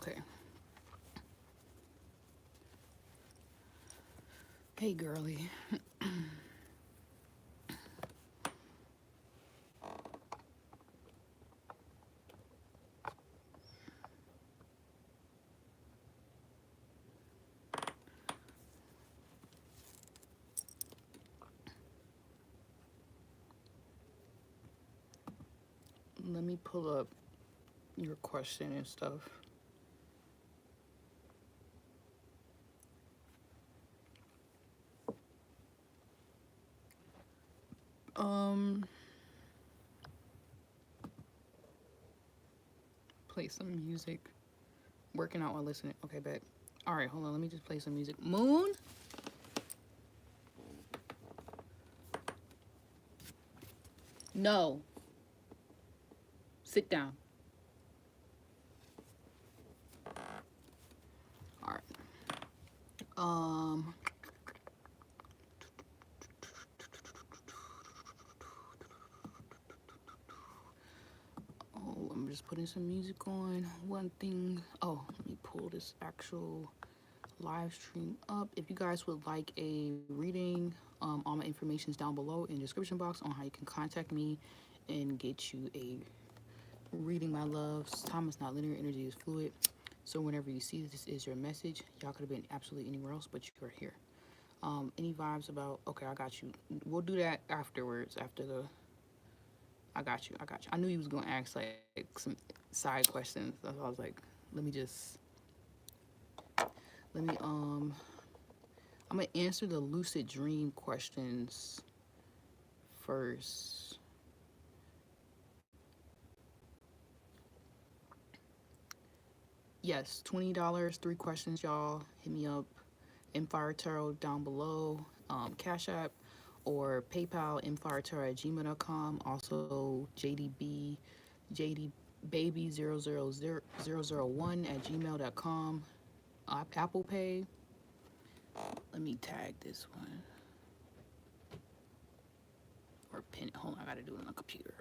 Okay. Hey, girly. Let me pull up your question and stuff. Play some music. Working out while listening. Okay, bet. All right, hold on. Let me just play some music. Moon? No. Sit down. All right. Oh, I'm just putting some music on. One thing. Oh, let me pull this actual live stream up. If you guys would like a reading, all my information is down below in the description box on how you can contact me and get you a reading, my loves. Time is not linear, energy is fluid. So whenever you see this is your message, y'all could have been absolutely anywhere else, but you are here. Any vibes about, okay, I got you. We'll do that afterwards, after the, I got you. I knew you was going to ask like some side questions. So I was like, let me, I'm going to answer the lucid dream questions first. Yes, $20, 3 questions, y'all. Hit me up. MFireTarot down below. Cash App or PayPal, MFireTarot@gmail.com. Also, JDBaby000001@gmail.com. Apple Pay. Let me tag this one. Or pin it. Hold on, I gotta do it on the computer.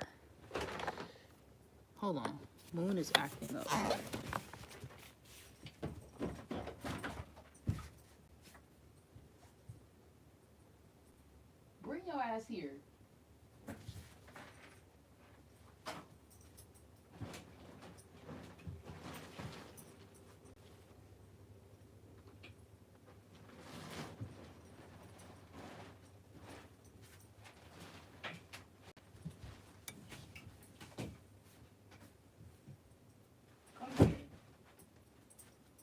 Hold on. Moon is acting up. Bring your ass here. Come here.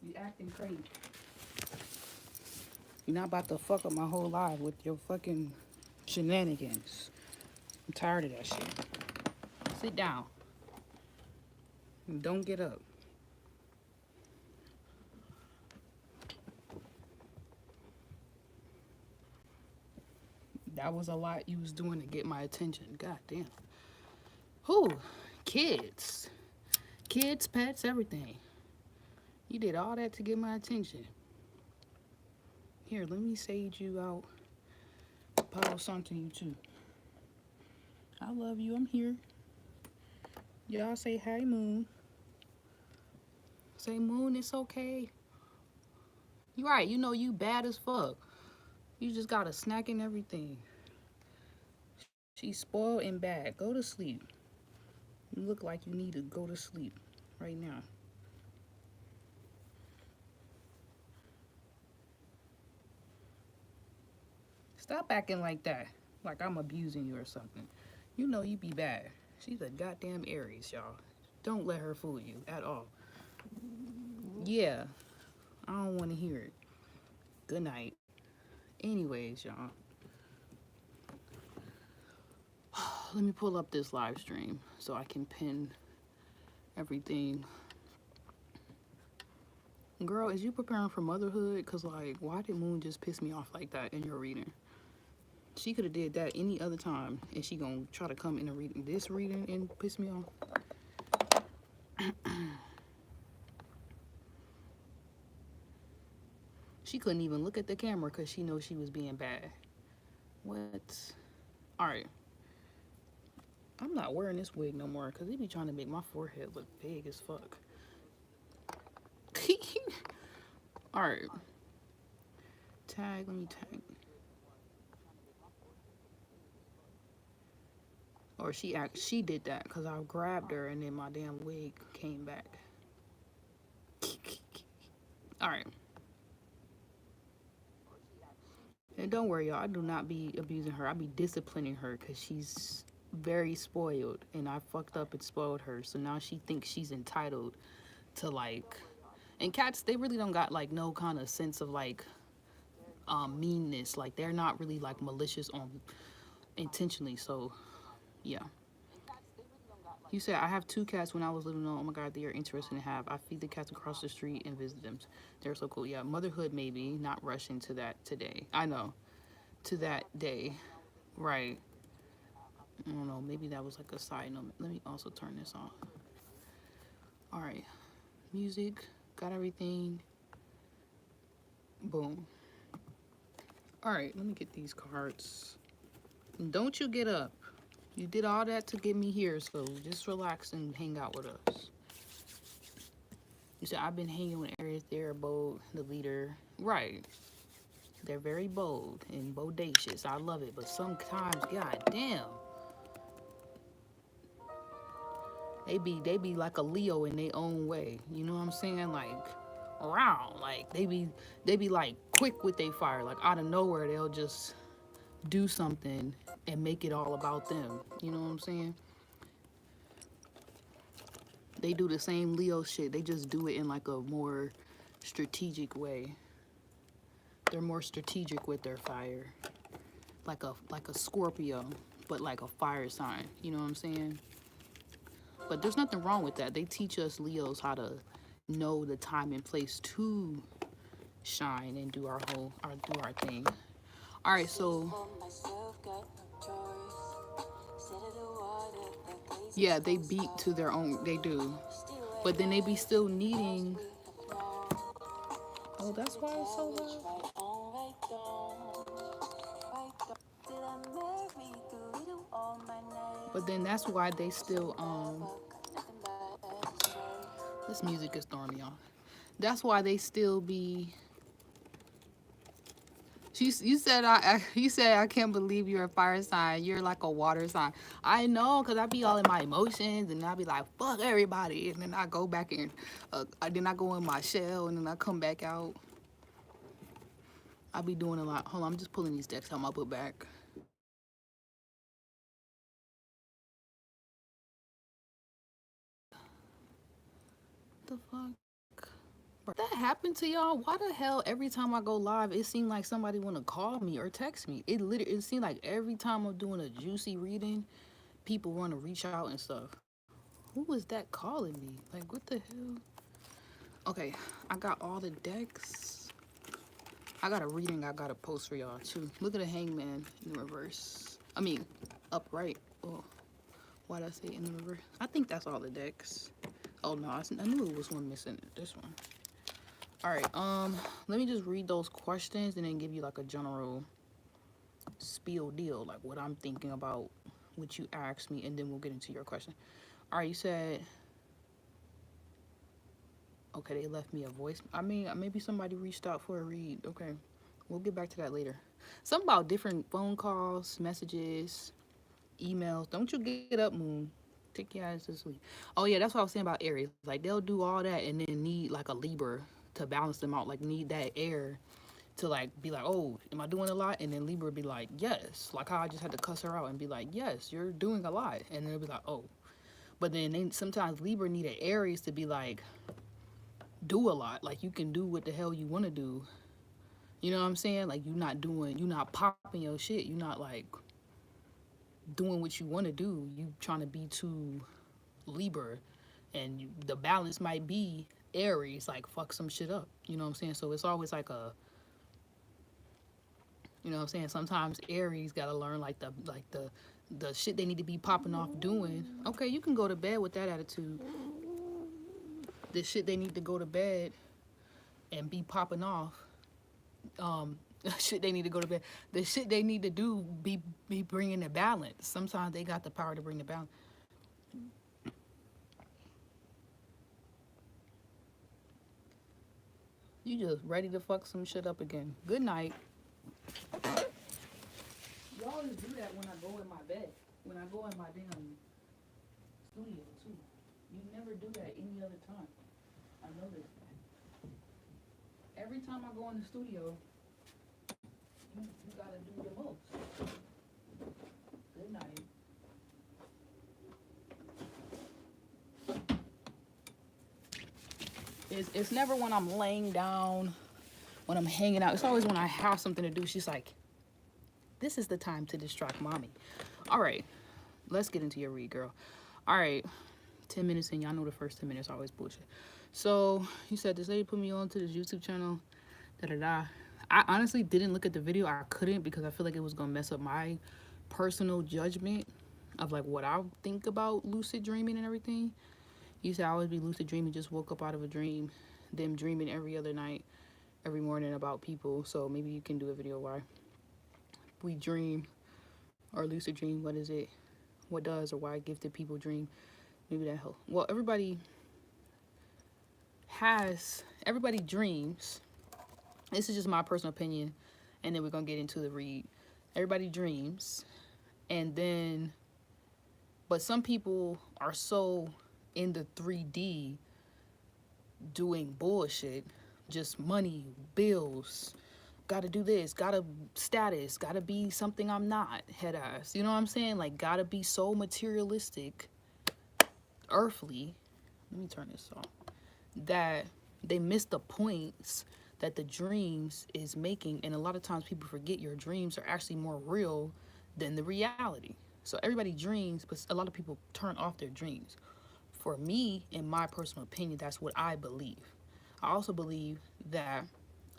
You acting crazy. You're not about to fuck up my whole life with your fucking shenanigans. I'm tired of that shit. Sit down. And don't get up. That was a lot you was doing to get my attention. God damn. Who? Kids. Kids, pets, everything. You did all that to get my attention. Here, let me sage you out. Palo Santo you too. I love you. I'm here. Y'all say hi, Moon. Say, Moon, it's okay. You right. You know you bad as fuck. You just got a snack and everything. She's spoiled and bad. Go to sleep. You look like you need to go to sleep right now. Stop acting like that. Like I'm abusing you or something. You know you be bad. She's a goddamn Aries, y'all. Don't let her fool you at all. Yeah. I don't want to hear it. Good night. Anyways, y'all. Let me pull up this live stream so I can pin everything. Girl, is you preparing for motherhood? Because, like, why did Moon just piss me off like that in your reading? She could have did that any other time, and she gonna try to come in a reading, this reading, and piss me off. She couldn't even look at the camera because she knows she was being bad. What? All right. I'm not wearing this wig no more because they be trying to make my forehead look big as fuck. All right. Tag. Let me tag. Or she did that because I grabbed her and then my damn wig came back. All right. And don't worry, y'all. I do not be abusing her. I be disciplining her because she's very spoiled, and I fucked up and spoiled her. So now she thinks she's entitled to like. And cats, they really don't got like no kind of sense of like meanness. Like they're not really like malicious on intentionally. So yeah. You said I have two cats when I was little. Oh my god, they are interesting to have. I feed the cats across the street and visit them. They're so cool. Yeah, motherhood maybe. Not rushing to that today. I know. To that day. Right. I don't know. Maybe that was like a side note. Let me also turn this off. All right. Music. Got everything. Boom. All right. Let me get these cards. And don't you get up. You did all that to get me here, so just relax and hang out with us. You said I've been hanging with Aries. They're bold, the leader. Right. They're very bold and bodacious. I love it. But sometimes, god damn. They be like a Leo in their own way. You know what I'm saying? Like around. Like they be like quick with their fire. Like out of nowhere they'll just do something and make it all about them. You know what I'm saying? They do the same Leo shit. They just do it in like a more strategic way. They're more strategic with their fire. Like a Scorpio, but like a fire sign. You know what I'm saying? But there's nothing wrong with that. They teach us Leos how to know the time and place to shine and do our thing. All right, so yeah, they beat to their own. They do, but then they be still needing. Oh, that's why it's so loud. But then that's why they still this music is throwing me off. That's why they still be. You said I can't believe you're a fire sign. You're like a water sign. I know, cause I be all in my emotions and I be like fuck everybody, and then I go back in. Then I go in my shell and then I come back out. I be doing a lot. Hold on, I'm just pulling these decks out my book back. The fuck? That happened to y'all? Why the hell every time I go live it seemed like somebody want to call me or text me? It seemed like every time I'm doing a juicy reading people want to reach out and stuff. Who was that calling me? Like what the hell? Okay, I got all the decks. I got a reading I got to post for y'all too. Look at the hangman in the reverse. I mean upright. Oh, why did I say in the reverse? I think that's all the decks. Oh no, I knew it was one missing. This one. All right, let me just read those questions and then give you like a general spiel deal, like what I'm thinking about what you asked me, and then we'll get into your question. All right, you said, okay, they left me a voice. I mean, maybe somebody reached out for a read. Okay, we'll get back to that later. Something about different phone calls, messages, emails. Don't you get up, Moon. Take your ass to sleep. Oh yeah, that's what I was saying about Aries. Like they'll do all that and then need like a Libra to balance them out. Like need that air to like be like, oh, am I doing a lot? And then Libra be like, yes. Like how I just had to cuss her out and be like, yes, you're doing a lot. And they'll be like, oh. But then sometimes Libra need an Aries to be like, do a lot. Like you can do what the hell you want to do. You know what I'm saying? Like you're not popping your shit. You're not like doing what you want to do. You trying to be too Libra, and the balance might be Aries, like fuck some shit up. You know what I'm saying? So it's always like a, you know what I'm saying? Sometimes Aries gotta learn like the shit they need to be popping off doing. Okay, you can go to bed with that attitude. The shit they need to go to bed and be popping off. Shit they need to go to bed. The shit they need to do be bringing the balance. Sometimes they got the power to bring the balance. You just ready to fuck some shit up again. Good night. You always do that when I go in my bed. When I go in my damn studio too. You never do that any other time. I noticed that. Every time I go in the studio, you gotta do the most. Good night. It's never when I'm laying down, when I'm hanging out. It's always when I have something to do. She's like, this is the time to distract mommy. All right, let's get into your read, girl. All right, 10 minutes in. Y'all know the first 10 minutes always bullshit. So you said this lady put me on to this YouTube channel. Da da da. I honestly didn't look at the video. I couldn't because I feel like it was gonna mess up my personal judgment of like what I think about lucid dreaming and everything. You said I always be lucid dreaming, just woke up out of a dream, them dreaming every other night, every morning about people. So maybe you can do a video why we dream or lucid dream. What is it? What does or why gifted people dream? Maybe that helps. Well, everybody dreams. This is just my personal opinion, and then we're gonna get into the read. Everybody dreams, and then, but some people are so in the 3D doing bullshit, just money, bills, gotta do this, gotta status, gotta be something I'm not, head ass. You know what I'm saying? Like, gotta be so materialistic, earthly. Let me turn this off. That they miss the points that the dreams is making, and a lot of times people forget your dreams are actually more real than the reality. So everybody dreams, but a lot of people turn off their dreams. For me, in my personal opinion, that's what I believe. I also believe that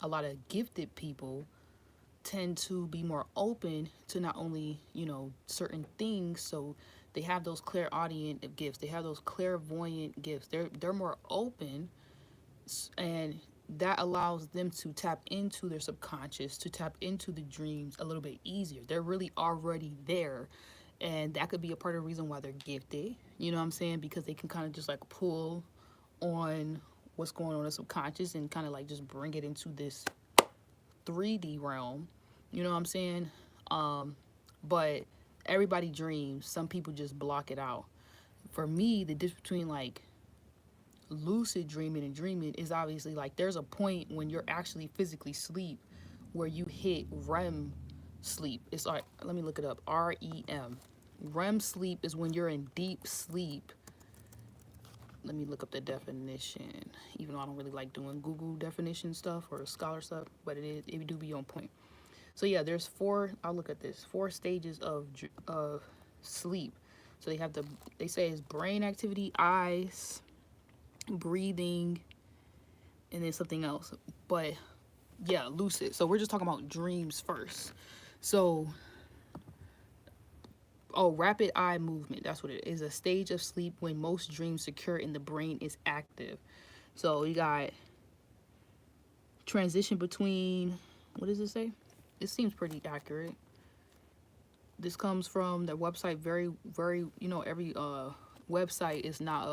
a lot of gifted people tend to be more open to not only, you know, certain things. So they have those clairaudient gifts, they have those clairvoyant gifts. They're more open, and that allows them to tap into their subconscious, to tap into the dreams a little bit easier. They're really already there, and that could be a part of the reason why they're gifted. You know what I'm saying? Because they can kind of just like pull on what's going on in the subconscious and kind of like just bring it into this 3D realm. You know what I'm saying? But everybody dreams. Some people just block it out. For me, the difference between like lucid dreaming and dreaming is obviously like there's a point when you're actually physically asleep where you hit REM sleep. It's like, let me look it up. REM. REM sleep is when you're in deep sleep. Let me look up the definition, even though I don't really like doing Google definition stuff or scholar stuff, but it do be on point. So yeah, there's I'll look at this, 4 stages of sleep. So they say it's brain activity, eyes, breathing, and then something else. But yeah, lucid. So we're just talking about dreams first. So rapid eye movement, that's what it is. A stage of sleep when most dreams occur and the brain is active. So you got transition between, what does it say? It seems pretty accurate. This comes from the website. Very, very, you know, every website is not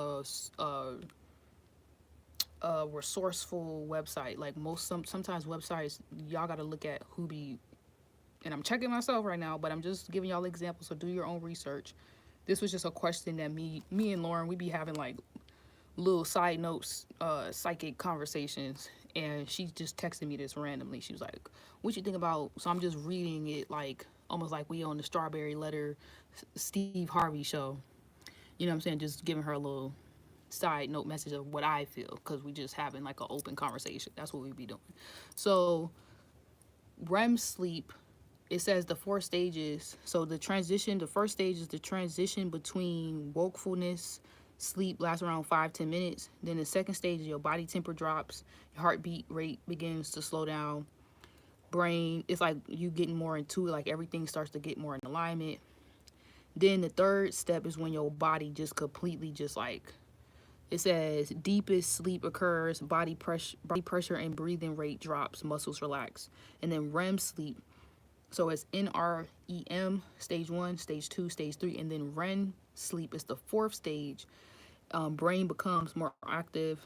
a resourceful website. Like sometimes websites, y'all gotta look at who be, and I'm checking myself right now, but I'm just giving y'all examples, so do your own research. This was just a question that me and Loren, we be having like little side notes, psychic conversations, and she just texted me this randomly. She was like, what you think about, so I'm just reading it like almost like we on the Strawberry Letter Steve Harvey show. You know what I'm saying? Just giving her a little side note message of what I feel, because we just having like an open conversation. That's what we be doing. So REM sleep, it says the 4 stages. So the first stage is the transition between wakefulness, sleep lasts around 5-10 minutes. Then the second stage is your body temperature drops, your heartbeat rate begins to slow down, brain, it's like you getting more into it, like everything starts to get more in alignment. Then the third step is when your body just completely just like, it says deepest sleep occurs, body pressure and breathing rate drops, muscles relax. And then REM sleep, so it's NREM, stage 1, stage 2, stage 3, and then REM sleep is the 4th stage. Brain becomes more active,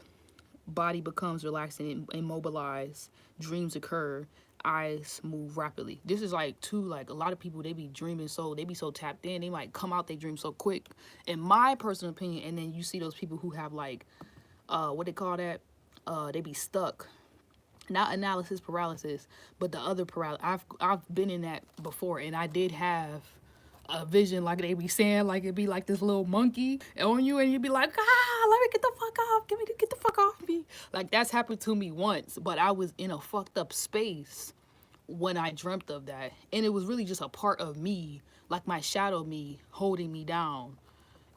body becomes relaxed and immobilized, dreams occur, eyes move rapidly. This is like too, like a lot of people, they be dreaming, so they be so tapped in, they might come out they dream so quick, in my personal opinion. And then you see those people who have like what they call that, they be stuck, not analysis paralysis, but the other paralysis. I've been in that before, and I did have a vision, like they be saying, like it'd be like this little monkey on you, and you'd be like, ah, let me get the fuck off, get the fuck off me. Like that's happened to me once, but I was in a fucked up space when I dreamt of that, and it was really just a part of me, like my shadow me holding me down,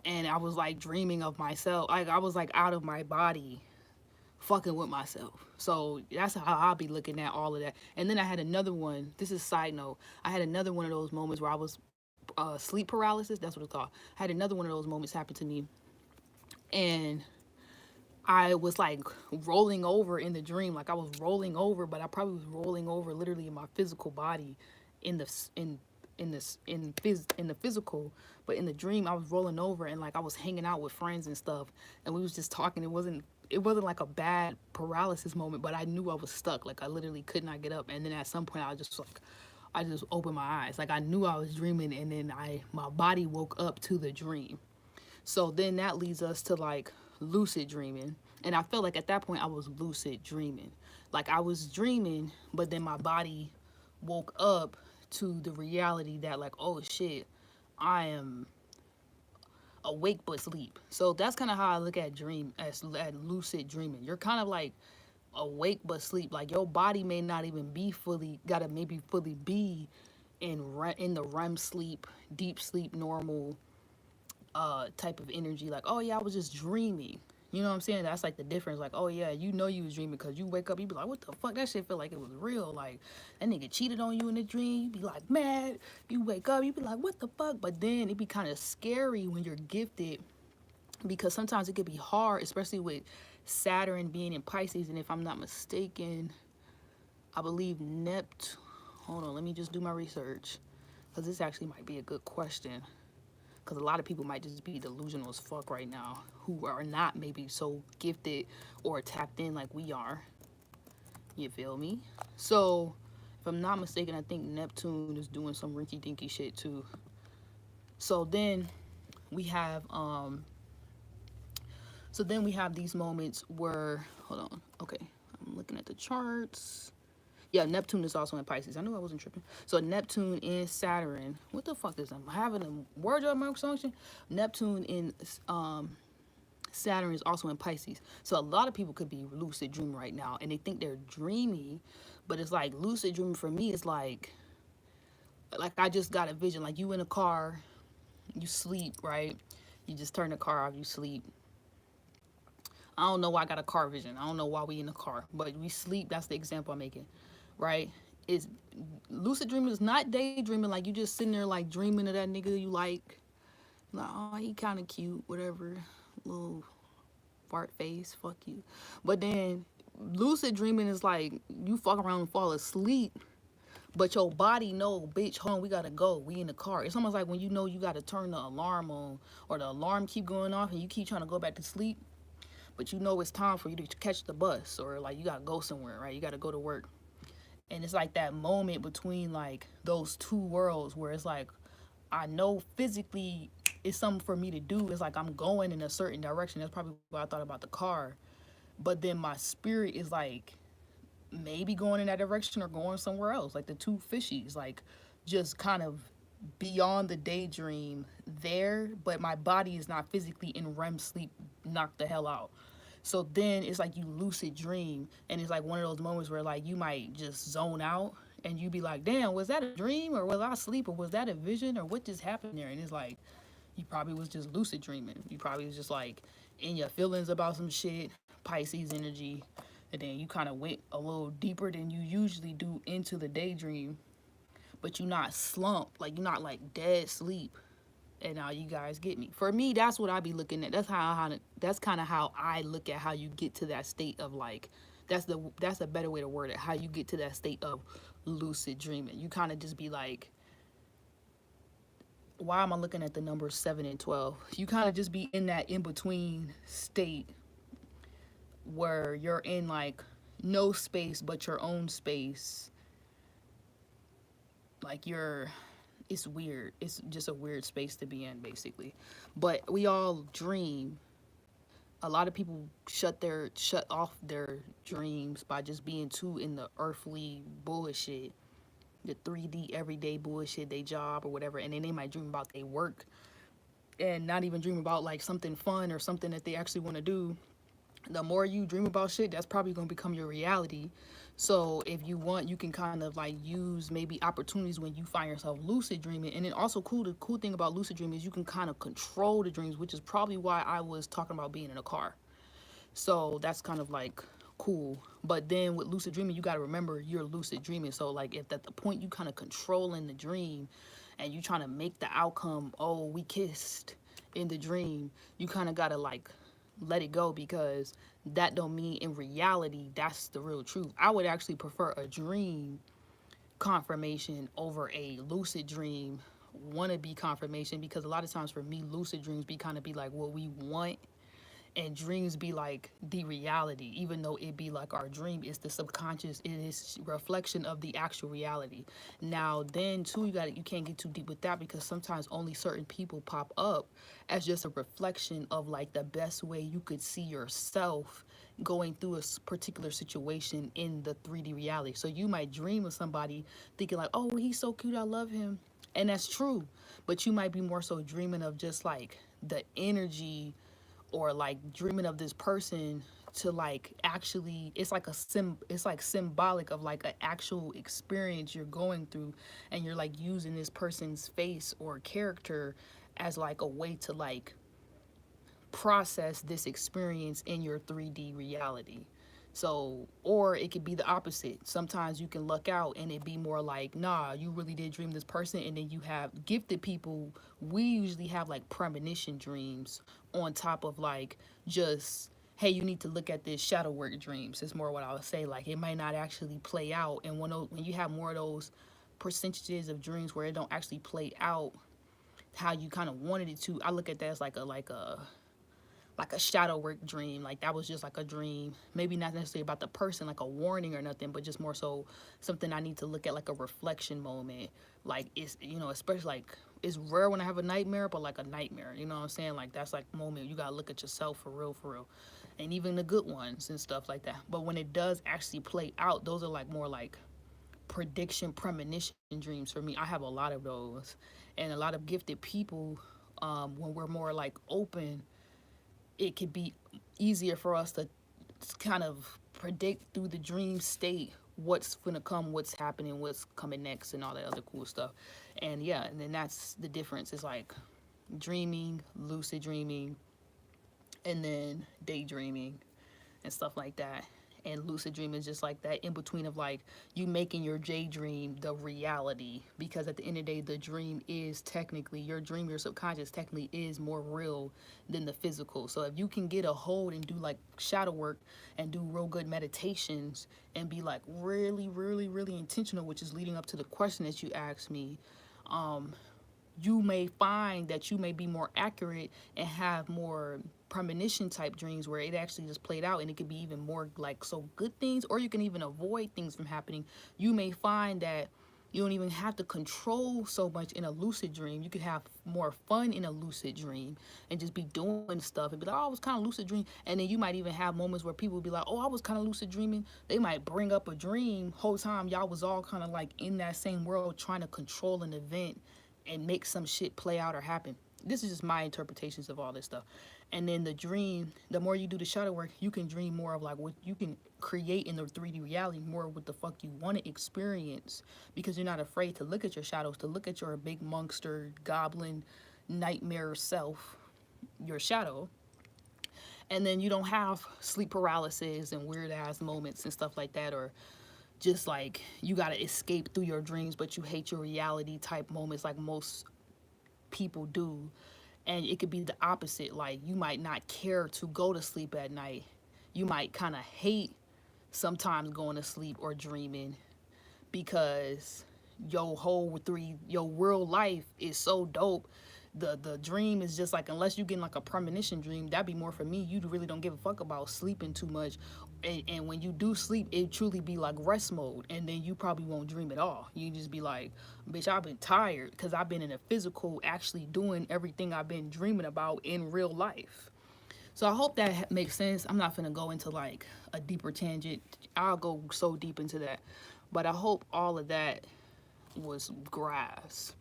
and I was like dreaming of myself, like I was like out of my body fucking with myself. So that's how I'll be looking at all of that. And then I had another one. This is a side note. I had another one of those moments where I was sleep paralysis. That's what it's called. I had another one of those moments happen to me, and I was like rolling over in the dream. Like I was rolling over, but I probably was rolling over literally in my physical body, in the in the physical. But in the dream, I was rolling over, and like I was hanging out with friends and stuff, and we was just talking. It wasn't like a bad paralysis moment, but I knew I was stuck. Like I literally could not get up. And then at some point, I just opened my eyes. Like I knew I was dreaming, and then my body woke up to the dream. So then that leads us to like lucid dreaming. And I felt like at that point I was lucid dreaming. Like I was dreaming, but then my body woke up to the reality that like, oh shit, I am awake but sleep. So that's kind of how I look at dream as at lucid dreaming. You're kind of like awake but sleep. Like your body may not even be fully, gotta maybe fully be in the REM sleep, deep sleep, normal type of energy. Like, oh yeah, I was just dreaming. You know what I'm saying? That's like the difference. Like, oh yeah, you know you was dreaming because you wake up, you be like, what the fuck? That shit feel like it was real. Like that nigga cheated on you in the dream. You be like mad. You wake up, you be like, what the fuck? But then it be kind of scary when you're gifted, because sometimes it could be hard, especially with Saturn being in Pisces. And if I'm not mistaken, I believe Neptune. Hold on, let me just do my research, because this actually might be a good question. Because a lot of people might just be delusional as fuck right now, who are not maybe so gifted or tapped in like we are. You feel me? So, if I'm not mistaken, I think Neptune is doing some rinky dinky shit too. So then we have these moments where, hold on, okay, I'm looking at the charts. Yeah, Neptune is also in Pisces. I knew I wasn't tripping. So Neptune in Saturn. What the fuck is I'm having a wardrobe malfunction? Neptune in Saturn is also in Pisces. So a lot of people could be lucid dreaming right now, and they think they're dreamy, but it's like lucid dreaming for me is like I just got a vision. Like you in a car, you sleep, right? You just turn the car off, you sleep. I don't know why I got a car vision. I don't know why we in the car, but we sleep. That's the example I'm making, right? Is lucid dreaming is not daydreaming, like you just sitting there like dreaming of that nigga you like oh he kind of cute, whatever, little fart face, fuck you. But then lucid dreaming is like you fuck around and fall asleep, but your body know, bitch, hold on, we gotta go. We in the car. It's almost like when you know you gotta turn the alarm on, or the alarm keep going off, and you keep trying to go back to sleep, but you know it's time for you to catch the bus, or like you gotta go somewhere, right? You gotta go to work. And it's like that moment between like those two worlds where it's like I know physically it's something for me to do. It's like I'm going in a certain direction. That's probably what I thought about the car. But then my spirit is like maybe going in that direction or going somewhere else. Like the two fishies, like just kind of beyond the daydream there, but my body is not physically in REM sleep, knocked the hell out. So then it's like you lucid dream, and it's like one of those moments where like you might just zone out, and you be like, damn, was that a dream, or was I asleep, or was that a vision, or what just happened there? And it's like you probably was just lucid dreaming. You probably was just like in your feelings about some shit, Pisces energy, and then you kind of went a little deeper than you usually do into the daydream, but you're not slumped, like you're not like dead sleep. And now you guys get me. For me, that's what I be looking at. That's that's kind of how I look at how you get to that state of like, that's a better way to word it. How you get to that state of lucid dreaming. You kind of just be like, why am I looking at the numbers 7 and 12? You kind of just be in that in between state where you're in like no space but your own space. Like you're, it's weird. It's just a weird space to be in, basically. But we all dream. A lot of people shut off their dreams by just being too in the earthly bullshit, the 3D everyday bullshit, they job or whatever, and then they might dream about their work and not even dream about like something fun or something that they actually want to do. The more you dream about shit, that's probably going to become your reality. So if you want, you can kind of like use maybe opportunities when you find yourself lucid dreaming. And then also the cool thing about lucid dreaming is you can kind of control the dreams, which is probably why I was talking about being in a car. So that's kind of like cool. But then with lucid dreaming, you got to remember you're lucid dreaming. So like if at the point you kind of controlling the dream and you trying to make the outcome, oh, we kissed in the dream, you kind of got to like let it go, because that don't mean in reality that's the real truth. I would actually prefer a dream confirmation over a lucid dream wannabe confirmation, because a lot of times for me lucid dreams be kind of be like what we want, and dreams be like the reality, even though it be like our dream is the subconscious, it is reflection of the actual reality. Now then too, you can't get too deep with that, because sometimes only certain people pop up as just a reflection of like the best way you could see yourself going through a particular situation in the 3D reality. So you might dream of somebody thinking like, oh, he's so cute, I love him, and that's true, but you might be more so dreaming of just like the energy, or like dreaming of this person to like actually, it's like it's like symbolic of like an actual experience you're going through, and you're like using this person's face or character as like a way to like process this experience in your 3D reality. So, or it could be the opposite. Sometimes you can luck out and it be more like, nah, you really did dream this person. And then you have gifted people. We usually have like premonition dreams on top of like just, hey, you need to look at this shadow work dreams. It's more what I would say. Like it might not actually play out. And when you have more of those percentages of dreams where it don't actually play out how you kind of wanted it to, I look at that as like a shadow work dream. Like that was just like a dream, maybe not necessarily about the person like a warning or nothing, but just more so something I need to look at, like a reflection moment. Like it's, you know, especially like it's rare when I have a nightmare, but like a nightmare, you know what I'm saying? Like that's like a moment you gotta look at yourself for real, and even the good ones and stuff like that. But when it does actually play out, those are like more like premonition dreams for me. I have a lot of those, and a lot of gifted people, when we're more like open, it could be easier for us to kind of predict through the dream state what's gonna come, what's happening, what's coming next, and all that other cool stuff. And yeah, and then that's the difference. It's like dreaming, lucid dreaming, and then daydreaming and stuff like that. And lucid dreaming is just like that in between of like you making your daydream the reality, because at the end of the day the dream is technically your dream, your subconscious technically is more real than the physical. So if you can get a hold and do like shadow work and do real good meditations and be like really intentional, which is leading up to the question that you asked me, you may find that you may be more accurate and have more premonition type dreams where it actually just played out, and it could be even more like so good things, or you can even avoid things from happening. You may find that you don't even have to control so much in a lucid dream. You could have more fun in a lucid dream and just be doing stuff and be like, oh, I was kind of lucid dreaming. And then you might even have moments where people will be like, oh, I was kind of lucid dreaming. They might bring up a dream whole time y'all was all kind of like in that same world trying to control an event and make some shit play out or happen. This is just my interpretations of all this stuff. And then the dream, the more you do the shadow work, you can dream more of like what you can create in the 3D reality, more of what the fuck you want to experience, because you're not afraid to look at your shadows, to look at your big monster, goblin, nightmare self, your shadow. And then you don't have sleep paralysis and weird ass moments and stuff like that, or just like you gotta escape through your dreams but you hate your reality type moments like most people do. And it could be the opposite, like you might not care to go to sleep at night, you might kind of hate sometimes going to sleep or dreaming, because your real life is so dope the dream is just like, unless you getting like a premonition dream, that'd be more for me. You really don't give a fuck about sleeping too much, and when you do sleep, it truly be like rest mode, and then you probably won't dream at all. You just be like, bitch, I've been tired because I've been in a physical, actually doing everything I've been dreaming about in real life. So I hope that makes sense. I'm not gonna go into like a deeper tangent. I'll go so deep into that, but I hope all of that was grasped.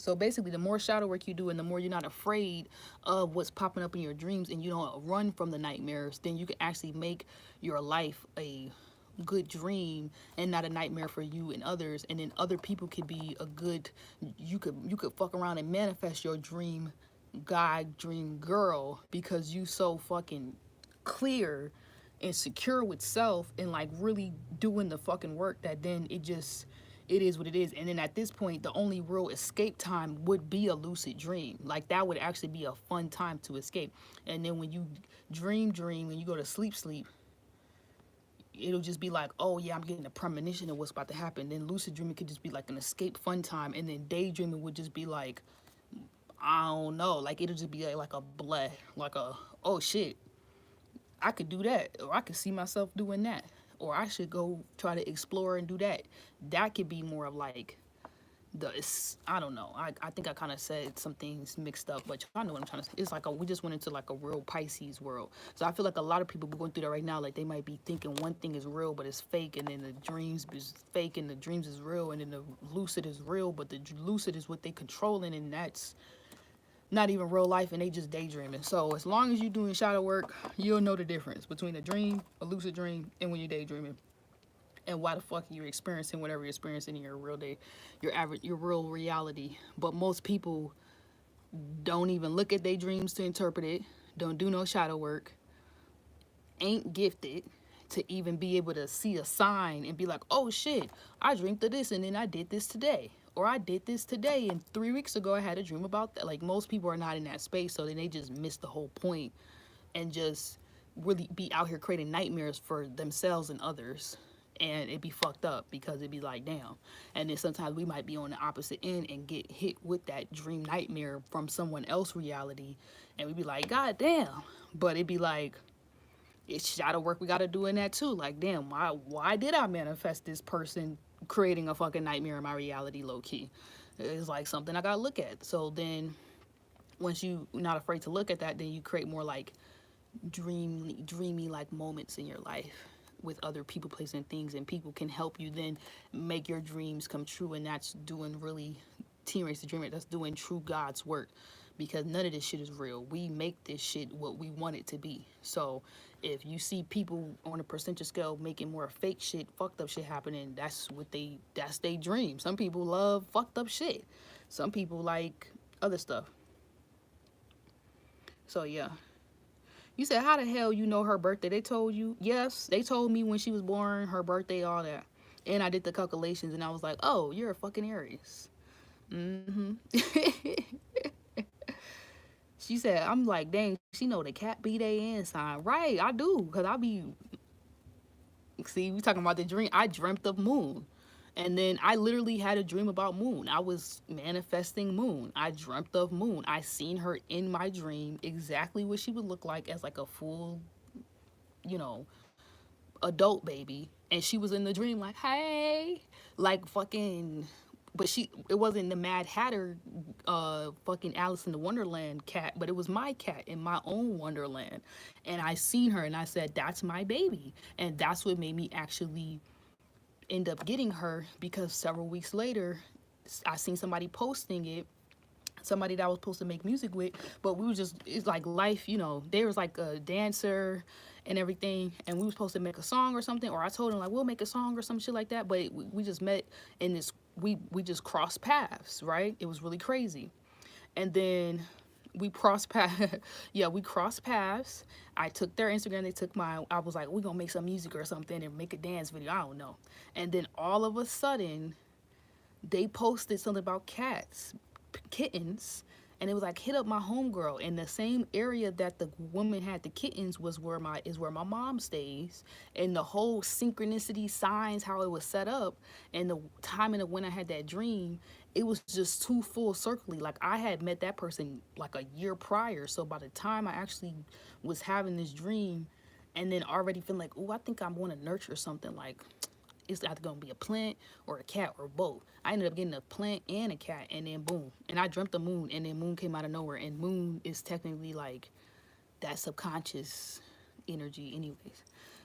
So basically, the more shadow work you do and the more you're not afraid of what's popping up in your dreams and you don't run from the nightmares, then you can actually make your life a good dream and not a nightmare for you and others. And then other people could be a good, you could fuck around and manifest your dream guy, dream girl, because you so fucking clear and secure with self and like really doing the fucking work, that then it is what it is. And then at this point, the only real escape time would be a lucid dream. Like that would actually be a fun time to escape. And then when you dream and you go to sleep, it'll just be like, oh yeah, I'm getting a premonition of what's about to happen. Then lucid dreaming could just be like an escape fun time. And then daydreaming would just be like, I don't know, like it'll just be like a bleh, like a, oh shit, I could do that, or I could see myself doing that, or I should go try to explore and do that. That could be more of like I don't know. I think I kind of said some things mixed up, but y'all know what I'm trying to say. It's like we just went into like a real Pisces world. So I feel like a lot of people going through that right now. Like they might be thinking one thing is real, but it's fake, and then the dreams is fake, and the dreams is real, and then the lucid is real, but the lucid is what they controlling, and that's not even real life, and they just daydreaming. So as long as you're doing shadow work, you'll know the difference between a dream, a lucid dream, and when you're daydreaming, and why the fuck you're experiencing whatever you're experiencing in your real day, your real reality. But most people don't even look at their dreams to interpret it, don't do no shadow work, ain't gifted to even be able to see a sign and be like, oh shit, I dreamed of this and then I did this today. Or I did this today and 3 weeks ago I had a dream about that. Like most people are not in that space, so then they just miss the whole point and just really be out here creating nightmares for themselves and others. And it'd be fucked up because it'd be like, damn. And then sometimes we might be on the opposite end and get hit with that dream nightmare from someone else's reality. And we'd be like, God damn. But it'd be like, it's shadow work we got to do in that too. Like, damn, why did I manifest this person creating a fucking nightmare in my reality, low key? It's like something I got to look at. So then once you not afraid to look at that, then you create more like dreamy like moments in your life with other people, places, and things, and people can help you then make your dreams come true. And that's doing really T-Race the Dreamer. That's doing true God's work, because none of this shit is real. We make this shit what we want it to be. So if you see people on a percentage scale making more fake shit, fucked up shit happening, that's they dream. Some people love fucked up shit. Some people like other stuff. So yeah. You said, how the hell you know her birthday? They told you? Yes, they told me when she was born, her birthday, all that. And I did the calculations, and I was like, oh, you're a fucking Aries. Mm-hmm. She said, I'm like, dang, she know the cat B-Day sign. Right, I do, because I be... See, we talking about the dream. I dreamt of moon. And then I literally had a dream about moon. I was manifesting moon. I dreamt of moon. I seen her in my dream, exactly what she would look like as like a full, adult baby. And she was in the dream like, hey, like fucking, but it wasn't the Mad Hatter, fucking Alice in the Wonderland cat, but it was my cat in my own Wonderland. And I seen her and I said, that's my baby. And that's what made me actually end up getting her, because several weeks later I seen somebody posting it, somebody that I was supposed to make music with, but we was just, it's like life, there was like a dancer and everything, and we was supposed to make a song or something, or I told him like we'll make a song or some shit like that, but we just met in this, we just crossed paths, right? It was really crazy. And then we crossed paths. Yeah, we crossed paths. I took their Instagram, they took mine. I was like, we're gonna make some music or something and make a dance video, I don't know. And then all of a sudden they posted something about kittens, and it was like hit up my homegirl. And the same area that the woman had the kittens was where my mom stays. And the whole synchronicity signs, how it was set up, and the timing of when I had that dream, it was just too full circly. Like I had met that person like a year prior. So by the time I actually was having this dream, and then already feeling like, oh, I think I want to nurture something, like it's either gonna be a plant or a cat or both. I ended up getting a plant and a cat, and then boom. And I dreamt the moon, and then moon came out of nowhere. And moon is technically like that subconscious energy, anyways.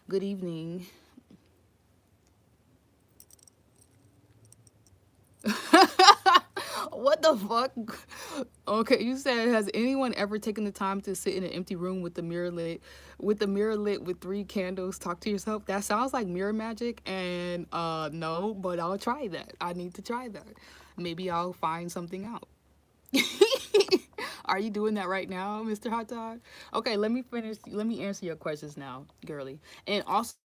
Good evening. What the fuck? Okay, you said, has anyone ever taken the time to sit in an empty room with the mirror lit, with 3 candles, talk to yourself? That sounds like mirror magic, and no, but I'll try that. I need to try that. Maybe I'll find something out. Are you doing that right now, Mr. Hot Dog? Okay, let me finish. Let me answer your questions now, girly. And also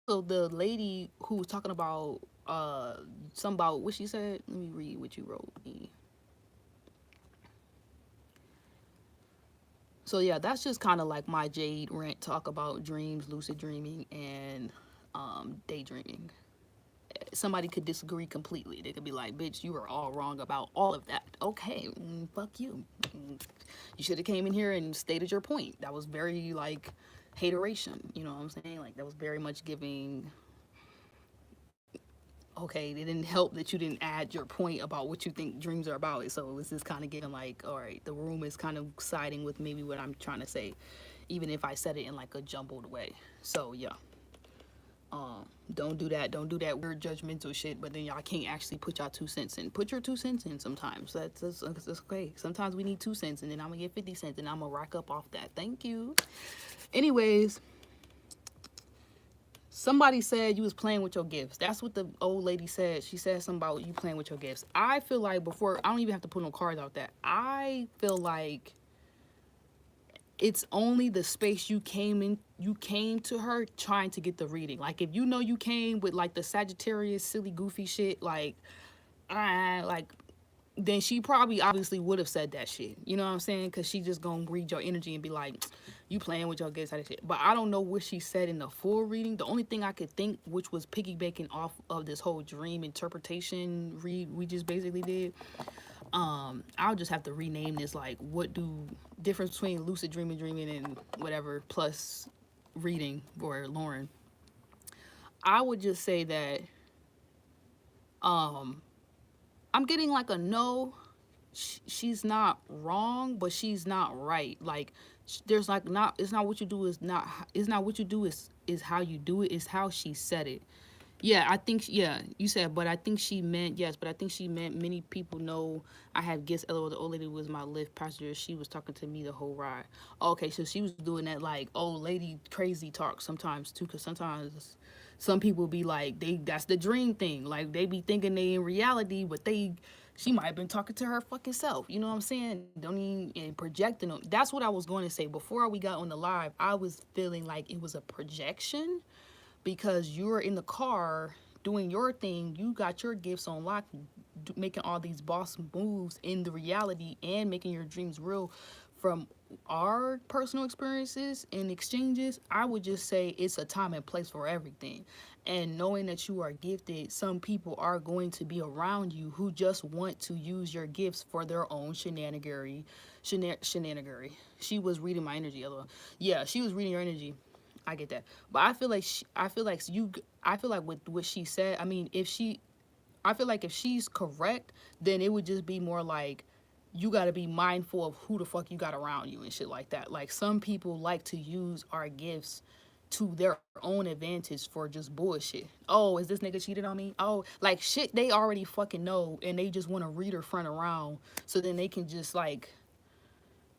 the lady who was talking about something about what she said. Let me read what you wrote me. So yeah, that's just kind of like my Jade rant talk about dreams, lucid dreaming, and daydreaming. Somebody could disagree completely. They could be like, bitch, you are all wrong about all of that. Okay, fuck you. You should have came in here and stated your point. That was very like hateration, you know what I'm saying? Like that was very much giving. Okay, it didn't help that you didn't add your point about what you think dreams are about. So it was just kind of getting like, all right, the room is kind of siding with maybe what I'm trying to say, even if I said it in like a jumbled way. So yeah, don't do that. Don't do that weird judgmental shit. But then y'all can't actually put y'all 2 cents in. Put your 2 cents in sometimes. That's okay. Sometimes we need 2 cents, and then I'm gonna get 50 cents, and I'm gonna rack up off that. Thank you. Anyways. Somebody said you was playing with your gifts. That's what the old lady said. She said something about you playing with your gifts. I feel like before, I don't even have to put no cards out that. I feel like it's only the space you came to her trying to get the reading. Like if you know you came with like the Sagittarius silly goofy shit, like then she probably obviously would have said that shit. You know what I'm saying? Because she just gonna read your energy and be like, you playing with your gifts, that shit. But I don't know what she said in the full reading. The only thing I could think, which was piggybacking off of this whole dream interpretation read we just basically did, I'll just have to rename this like, what do difference between lucid dreaming and whatever plus reading for Loren. I would just say that I'm getting like a no. She's not wrong, but she's not right. Like there's like not. It's not what you do. Is not. It's not what you do. Is how you do it. Is how she said it. Yeah, I think. Yeah, you said, but I think she meant yes. But I think she meant many people know I have gifts. LOL, the old lady was my Lyft passenger. She was talking to me the whole ride. Okay, so she was doing that like old lady crazy talk sometimes too, because sometimes some people be like that's the dream thing. Like they be thinking they in reality, but she might have been talking to her fucking self. You know what I'm saying? Don't even and projecting them. That's what I was going to say before we got on the live. I was feeling like it was a projection because you're in the car doing your thing. You got your gifts on lock, making all these boss moves in the reality and making your dreams real. From our personal experiences and exchanges, I would just say it's a time and place for everything. And knowing that you are gifted, some people are going to be around you who just want to use your gifts for their own shenanigery. She was reading my energy. Yeah, she was reading your energy. I get that, but I feel like with what she said. I mean, I feel like if she's correct, then it would just be more like you got to be mindful of who the fuck you got around you and shit like that. Like some people like to use our gifts to their own advantage for just bullshit. Oh, is this nigga cheated on me? Oh, like shit they already fucking know, and they just want to read her front around so then they can just like,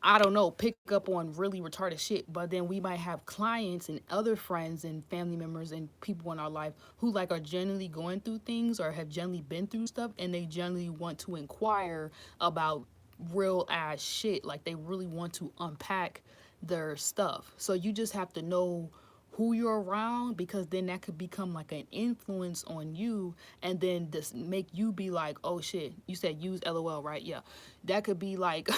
I don't know, pick up on really retarded shit. But then we might have clients and other friends and family members and people in our life who like are generally going through things or have generally been through stuff, and they generally want to inquire about real ass shit. Like they really want to unpack their stuff. So you just have to know who you're around, because then that could become like an influence on you, and then this make you be like, oh shit, you said use LOL, right? Yeah, that could be like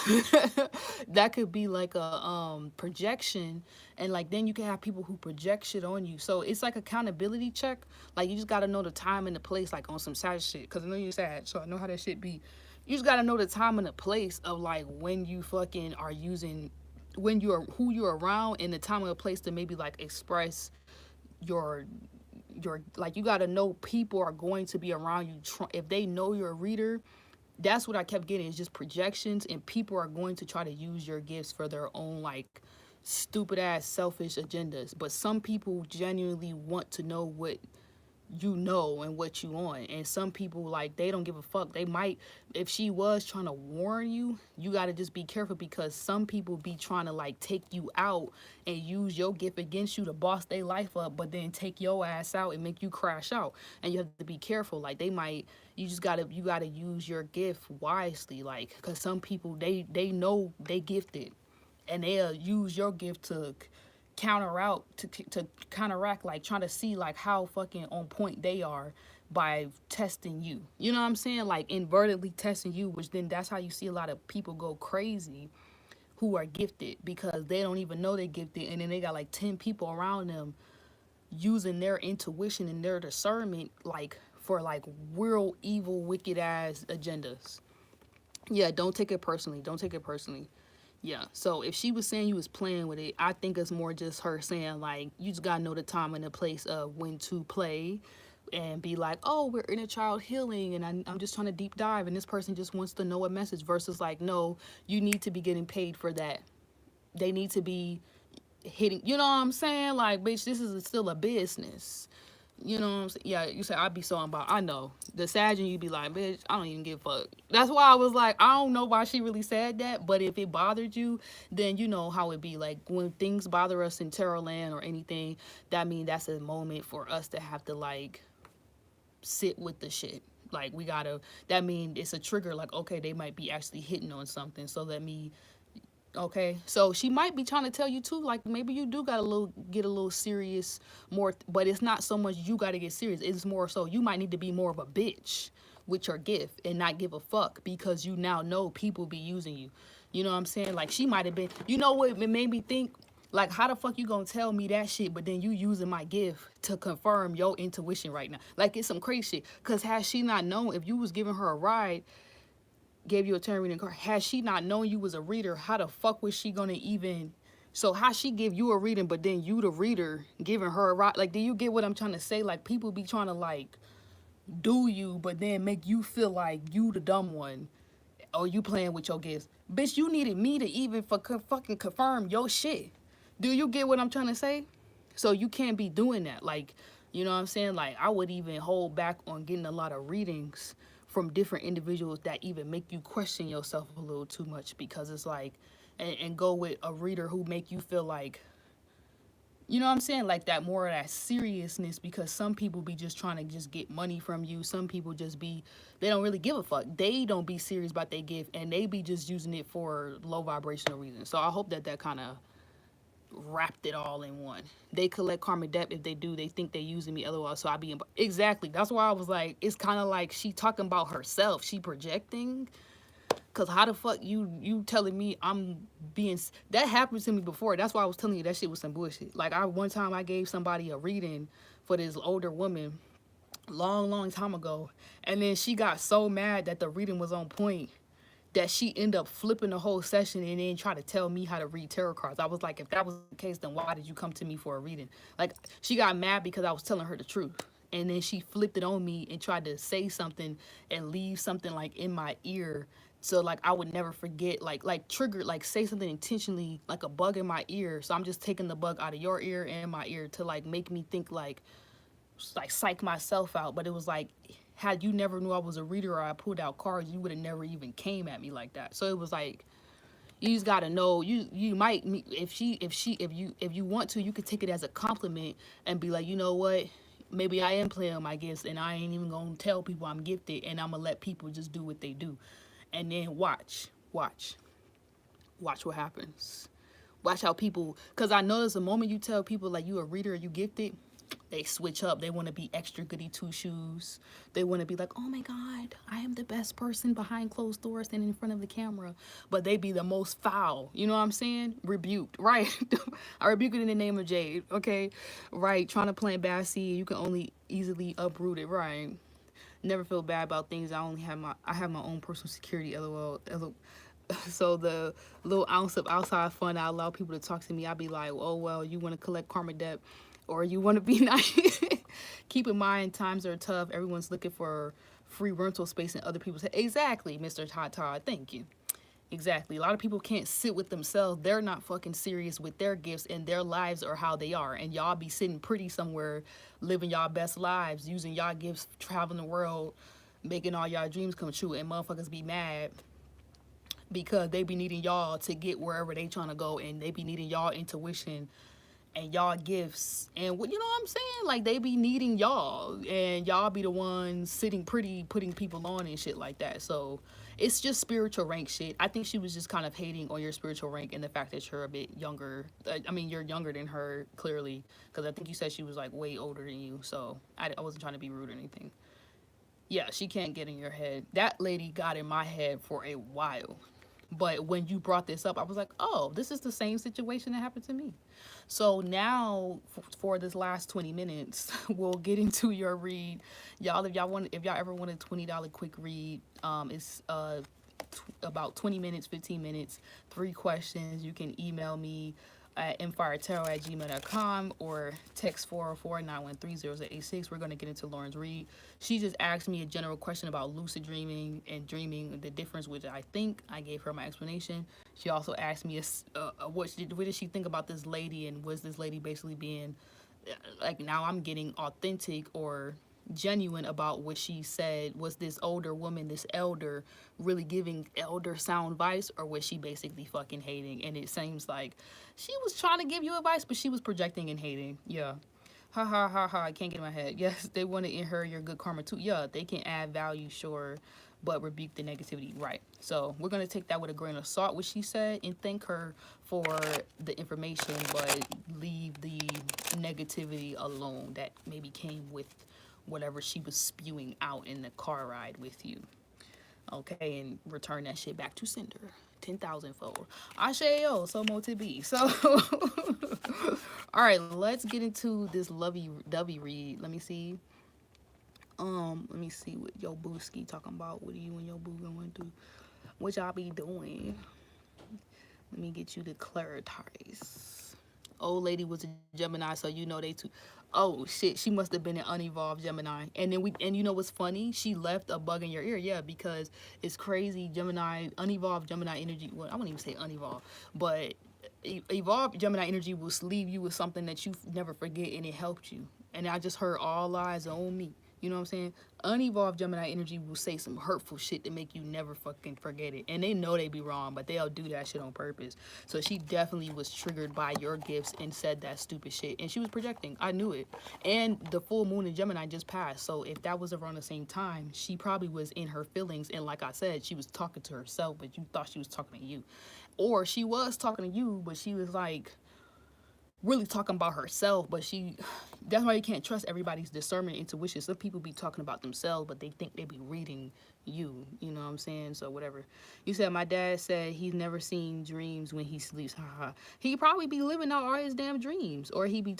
that could be like a projection, and like then you can have people who project shit on you. So it's like accountability check. Like you just got to know the time and the place, like on some sad shit, because I know you're sad, so I know how that shit be. You just got to know the time and the place of like when you fucking are using, when you're who you're around, and the time and the place to maybe like express your like, you got to know people are going to be around you if they know you're a reader. That's what I kept getting, is just projections, and people are going to try to use your gifts for their own like stupid ass selfish agendas. But some people genuinely want to know what you know and what you on, and some people, like, they don't give a fuck. They might, if she was trying to warn you, you got to just be careful, because some people be trying to like take you out and use your gift against you to boss their life up, but then take your ass out and make you crash out. And you have to be careful. Like, they might, you gotta use your gift wisely, like, because some people, they know they gifted, and they'll use your gift to counteract, like trying to see like how fucking on point they are by testing you. You know what I'm saying? Like invertedly testing you, which then that's how you see a lot of people go crazy who are gifted, because they don't even know they're gifted, and then they got like 10 people around them using their intuition and their discernment like for like real evil wicked ass agendas. Yeah, don't take it personally. Don't take it personally. Yeah. So if she was saying you was playing with it, I think it's more just her saying like, you just gotta know the time and the place of when to play, and be like, oh, we're in a child healing, and I'm just trying to deep dive, and this person just wants to know a message, versus like, no, you need to be getting paid for that. They need to be hitting, you know what I'm saying? Like, bitch, this is still a business. You know what I'm saying? Yeah, you say I'd be so about. I know the Sag, and you be like, bitch, I don't even give a fuck. That's why I was like, I don't know why she really said that, but if it bothered you, then you know how it be. Like when things bother us in tarot land or anything, that mean that's a moment for us to have to like sit with the shit. Like we gotta. That mean it's a trigger. Like, okay, they might be actually hitting on something. So let me. Okay, so she might be trying to tell you too, like maybe you do gotta get a little serious more, but it's not so much you gotta get serious. It's more so you might need to be more of a bitch with your gift and not give a fuck, because you now know people be using you. You know what I'm saying? Like she might have been, you know what it made me think? Like, how the fuck you gonna tell me that shit, but then you using my gift to confirm your intuition right now? Like, it's some crazy shit. Cause has she not known, if you was giving her a ride, gave you a tarot reading card, had she not known you was a reader, how the fuck was she gonna even, so how she give you a reading, but then you the reader giving her a ride? Like, do you get what I'm trying to say? Like, people be trying to like do you, but then make you feel like you the dumb one, or you playing with your gifts. Bitch, you needed me to even fucking confirm your shit. Do you get what I'm trying to say? So you can't be doing that. Like, you know what I'm saying? Like, I would even hold back on getting a lot of readings from different individuals that even make you question yourself a little too much, because it's like, and go with a reader who make you feel like, you know what I'm saying? Like that, more of that seriousness, because some people be just trying to just get money from you. Some people just be, they don't really give a fuck. They don't be serious about their gift, and they be just using it for low vibrational reasons. So I hope that that kind of wrapped it all in one. They collect karmic debt. If they do, they think they using me, LOL. So I be in, exactly. That's why I was like, it's kind of like she talking about herself. She projecting. Cause how the fuck you telling me I'm being, that happened to me before. That's why I was telling you that shit was some bullshit. Like, one time I gave somebody a reading for this older woman long time ago, and then she got so mad that the reading was on point that she ended up flipping the whole session and then try to tell me how to read tarot cards. I was like, if that was the case, then why did you come to me for a reading? Like, she got mad because I was telling her the truth. And then she flipped it on me and tried to say something and leave something like in my ear. So like I would never forget, like trigger, like say something intentionally, like a bug in my ear. So I'm just taking the bug out of your ear and my ear to like make me think like psych myself out. But it was like, had you never knew I was a reader or I pulled out cards, you would have never even came at me like that. So it was like, you just gotta know, you might, if you want to, you could take it as a compliment and be like, you know what, maybe I am playing my gifts, and I ain't even gonna tell people I'm gifted, and I'm gonna let people just do what they do, and then watch what happens. Watch how people, because I notice the moment you tell people like you a reader or you gifted, they switch up. They want to be extra goody two shoes. They want to be like, oh my God, I am the best person behind closed doors standing in front of the camera. But they be the most foul. You know what I'm saying? Rebuked, right? I rebuke it in the name of Jade, okay? Right, trying to plant bad seed, you can only easily uproot it, right? Never feel bad about things. I have my own personal security, lol. So the little ounce of outside fun I allow people to talk to me, I'd be like, oh well, you want to collect karma debt or you want to be nice. Keep in mind, times are tough. Everyone's looking for free rental space in other people's head. Exactly, Mr. Tata. Thank you. Exactly. A lot of people can't sit with themselves. They're not fucking serious with their gifts and their lives or how they are. And y'all be sitting pretty somewhere, living y'all best lives, using y'all gifts, traveling the world, making all y'all dreams come true. And motherfuckers be mad because they be needing y'all to get wherever they trying to go, and they be needing y'all intuition and y'all gifts, and what, you know what I'm saying, like they be needing y'all, and y'all be the ones sitting pretty putting people on and shit like that. So it's just spiritual rank shit. I think she was just kind of hating on your spiritual rank and the fact that you're a bit younger. I mean, you're younger than her clearly, because I think you said she was like way older than you. So I wasn't trying to be rude or anything. Yeah, she can't get in your head. That lady got in my head for a while. But when you brought this up, I was like, oh, this is the same situation that happened to me. So now for this last 20 minutes, we'll get into your read. Y'all, if y'all ever want a $20 quick read, it's about 20 minutes, 15 minutes, 3 questions. You can email me at MFireTarot@gmail.com or text 404-913-0086. We're going to get into Loren's read. She just asked me a general question about lucid dreaming and dreaming, the difference, which I think I gave her my explanation. She also asked me what did she think about this lady, and was this lady basically being like, now I'm getting authentic or genuine about what she said. Was this older woman, this elder, really giving elder sound advice, or was she basically fucking hating? And it seems like she was trying to give you advice, but she was projecting and hating. Yeah. Ha ha ha ha. I can't get in my head. Yes, they want to inherit your good karma too. Yeah, they can add value, sure, but rebuke the negativity. Right. So we're going to take that with a grain of salt, what she said, and thank her for the information, but leave the negativity alone that maybe came with whatever she was spewing out in the car ride with you. Okay, and return that shit back to sender 10,000 fold. Ashayo, so mo to be. So all right, let's get into this lovey dovey read. Let me see what yo booski talking about. What are you and your boo going to do? What y'all be doing? Let me get you to claritize. Old lady was a Gemini, so you know they too. Oh shit, she must have been an unevolved Gemini. And you know what's funny? She left a bug in your ear, yeah, because it's crazy. Gemini, unevolved Gemini energy. Well, I wouldn't even say unevolved, but evolved Gemini energy will leave you with something that you never forget, and it helped you. And I just heard all eyes on me. You know what I'm saying? Unevolved Gemini energy will say some hurtful shit to make you never fucking forget it. And they know they be wrong, but they'll do that shit on purpose. So she definitely was triggered by your gifts and said that stupid shit. And she was projecting. I knew it. And the full moon in Gemini just passed. So if that was around the same time, she probably was in her feelings. And like I said, she was talking to herself, but you thought she was talking to you. Or she was talking to you, but she was like really talking about herself. But that's why you can't trust everybody's discernment, intuition. Some people be talking about themselves, but they think they be reading you. You know what I'm saying? So whatever. You said my dad said he's never seen dreams when he sleeps. Haha. He probably be living out all his damn dreams, or he be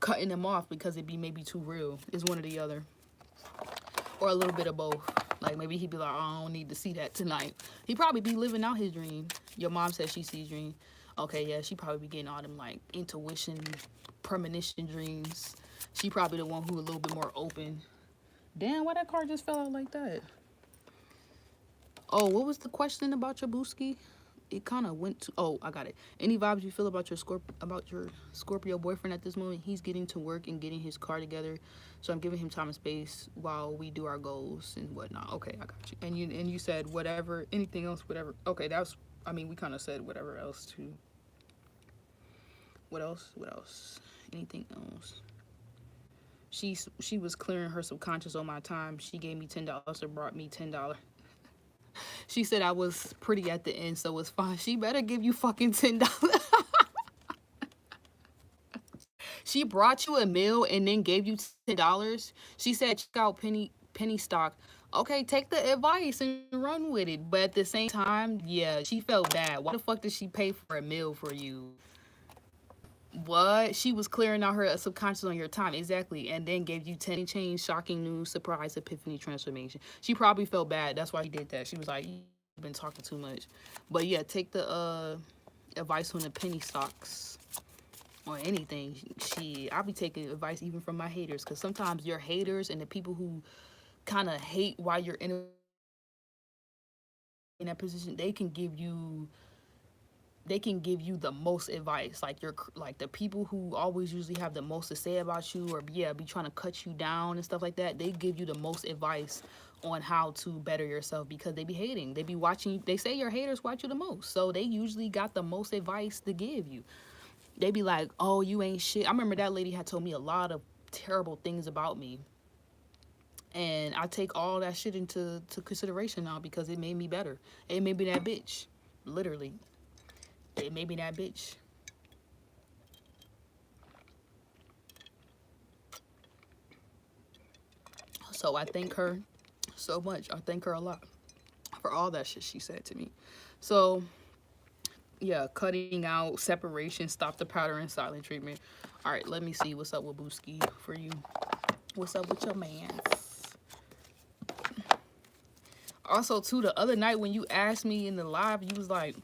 cutting them off because it be maybe too real. It's one or the other, or a little bit of both. Like maybe he'd be like, oh, I don't need to see that tonight. He probably be living out his dream. Your mom said she sees dreams. Okay, yeah, she probably be getting all them like intuition, premonition dreams. She probably the one who a little bit more open. Damn, why that card just fell out like that? Oh, what was the question about your booski? It kind of went to, oh, I got it. Any vibes you feel about your Scorpio boyfriend at this moment? He's getting to work and getting his car together, so I'm giving him time and space while we do our goals and whatnot. Okay, I got you. And you said whatever, anything else, whatever. Okay, we kind of said whatever else too. What else? Anything else? She was clearing her subconscious on my time. She gave me $10, or brought me $10. She said I was pretty at the end, so it's fine. She better give you fucking $10. She brought you a meal and then gave you $10. She said check out penny stock. Okay, take the advice and run with it. But at the same time, yeah, she felt bad. Why the fuck did she pay for a meal for you? What? She was clearing out her subconscious on your time. Exactly. And then gave you 10 change, shocking news, surprise, epiphany, transformation. She probably felt bad. That's why she did that. She was like, you've been talking too much. But yeah, take the advice from the penny stocks or anything. I'll be taking advice even from my haters. Because sometimes your haters and the people who kind of hate why you're in that position, they can give you the most advice. Like the people who always usually have the most to say about you, or yeah, be trying to cut you down and stuff like that. They give you the most advice on how to better yourself because they be hating. They be watching. They say your haters watch you the most, so they usually got the most advice to give you. They be like, oh, you ain't shit. I remember that lady had told me a lot of terrible things about me, and I take all that shit into consideration now because it made me better. It made me that bitch, literally. It made me that bitch. So I thank her so much. I thank her a lot for all that shit she said to me. So yeah, cutting out, separation, stop the pattern, and silent treatment. All right, let me see what's up with Booski for you. What's up with your man? Also, too, the other night when you asked me in the live, you was like,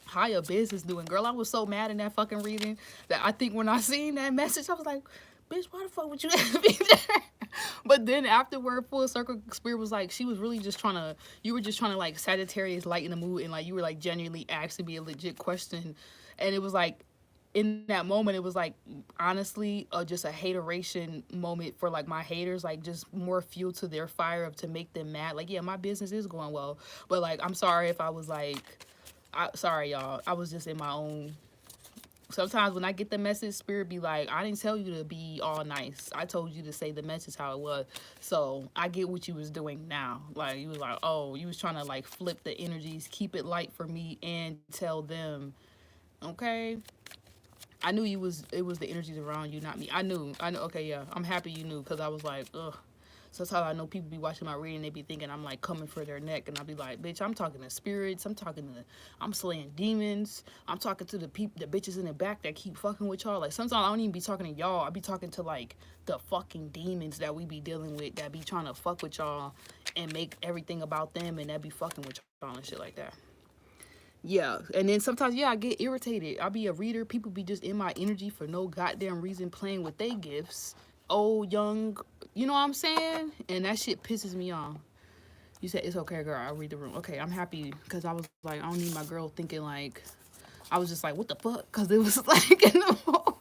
how your business doing? Girl, I was so mad in that fucking reading that I think when I seen that message, I was like, bitch, why the fuck would you ask me that? But then afterward, full circle, Spirit was like, she was really just trying to, you were just trying to like Sagittarius lighten the mood, and like you were like genuinely asking me a legit question. And it was like, in that moment, it was like, honestly, just a hateration moment for like my haters, like just more fuel to their fire to make them mad. Like, yeah, my business is going well, but like, I'm sorry if I was like, sorry, y'all. I was just in my own. Sometimes when I get the message, Spirit be like, I didn't tell you to be all nice. I told you to say the message how it was. So I get what you was doing now. Like, you was like, oh, you was trying to like flip the energies, keep it light for me and tell them, okay. I knew it was the energies around you, not me. I knew. Okay, yeah. I'm happy you knew because I was like, ugh. Sometimes I know people be watching my reading, they be thinking I'm like coming for their neck, and I'll be like, bitch, I'm talking to spirits, I'm slaying demons, I'm talking to the bitches in the back that keep fucking with y'all. Like sometimes I don't even be talking to y'all, I be talking to like the fucking demons that we be dealing with that be trying to fuck with y'all and make everything about them, and that be fucking with y'all and shit like that. Yeah, and then sometimes, yeah, I get irritated. I'll be a reader. People be just in my energy for no goddamn reason playing with their gifts. Old, young, you know what I'm saying? And that shit pisses me off. You said, it's okay, girl. I'll read the room. Okay, I'm happy because I was like, I don't need my girl thinking like, I was just like, what the fuck? Because it was like, in the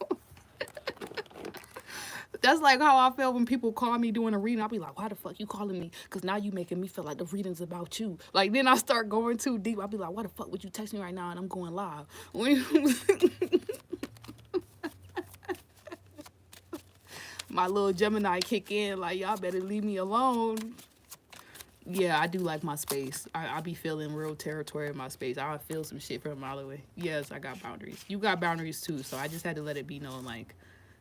that's like how I felt when people call me doing a reading. I'll be like, why the fuck you calling me? Because now you making me feel like the reading's about you. Like, then I start going too deep. I'll be like, why the fuck would you text me right now and I'm going live? My little Gemini kick in, like, y'all better leave me alone. Yeah, I do like my space. I be feeling real territory in my space. I feel some shit from a mile away. Yes, I got boundaries. You got boundaries too, so I just had to let it be known, like,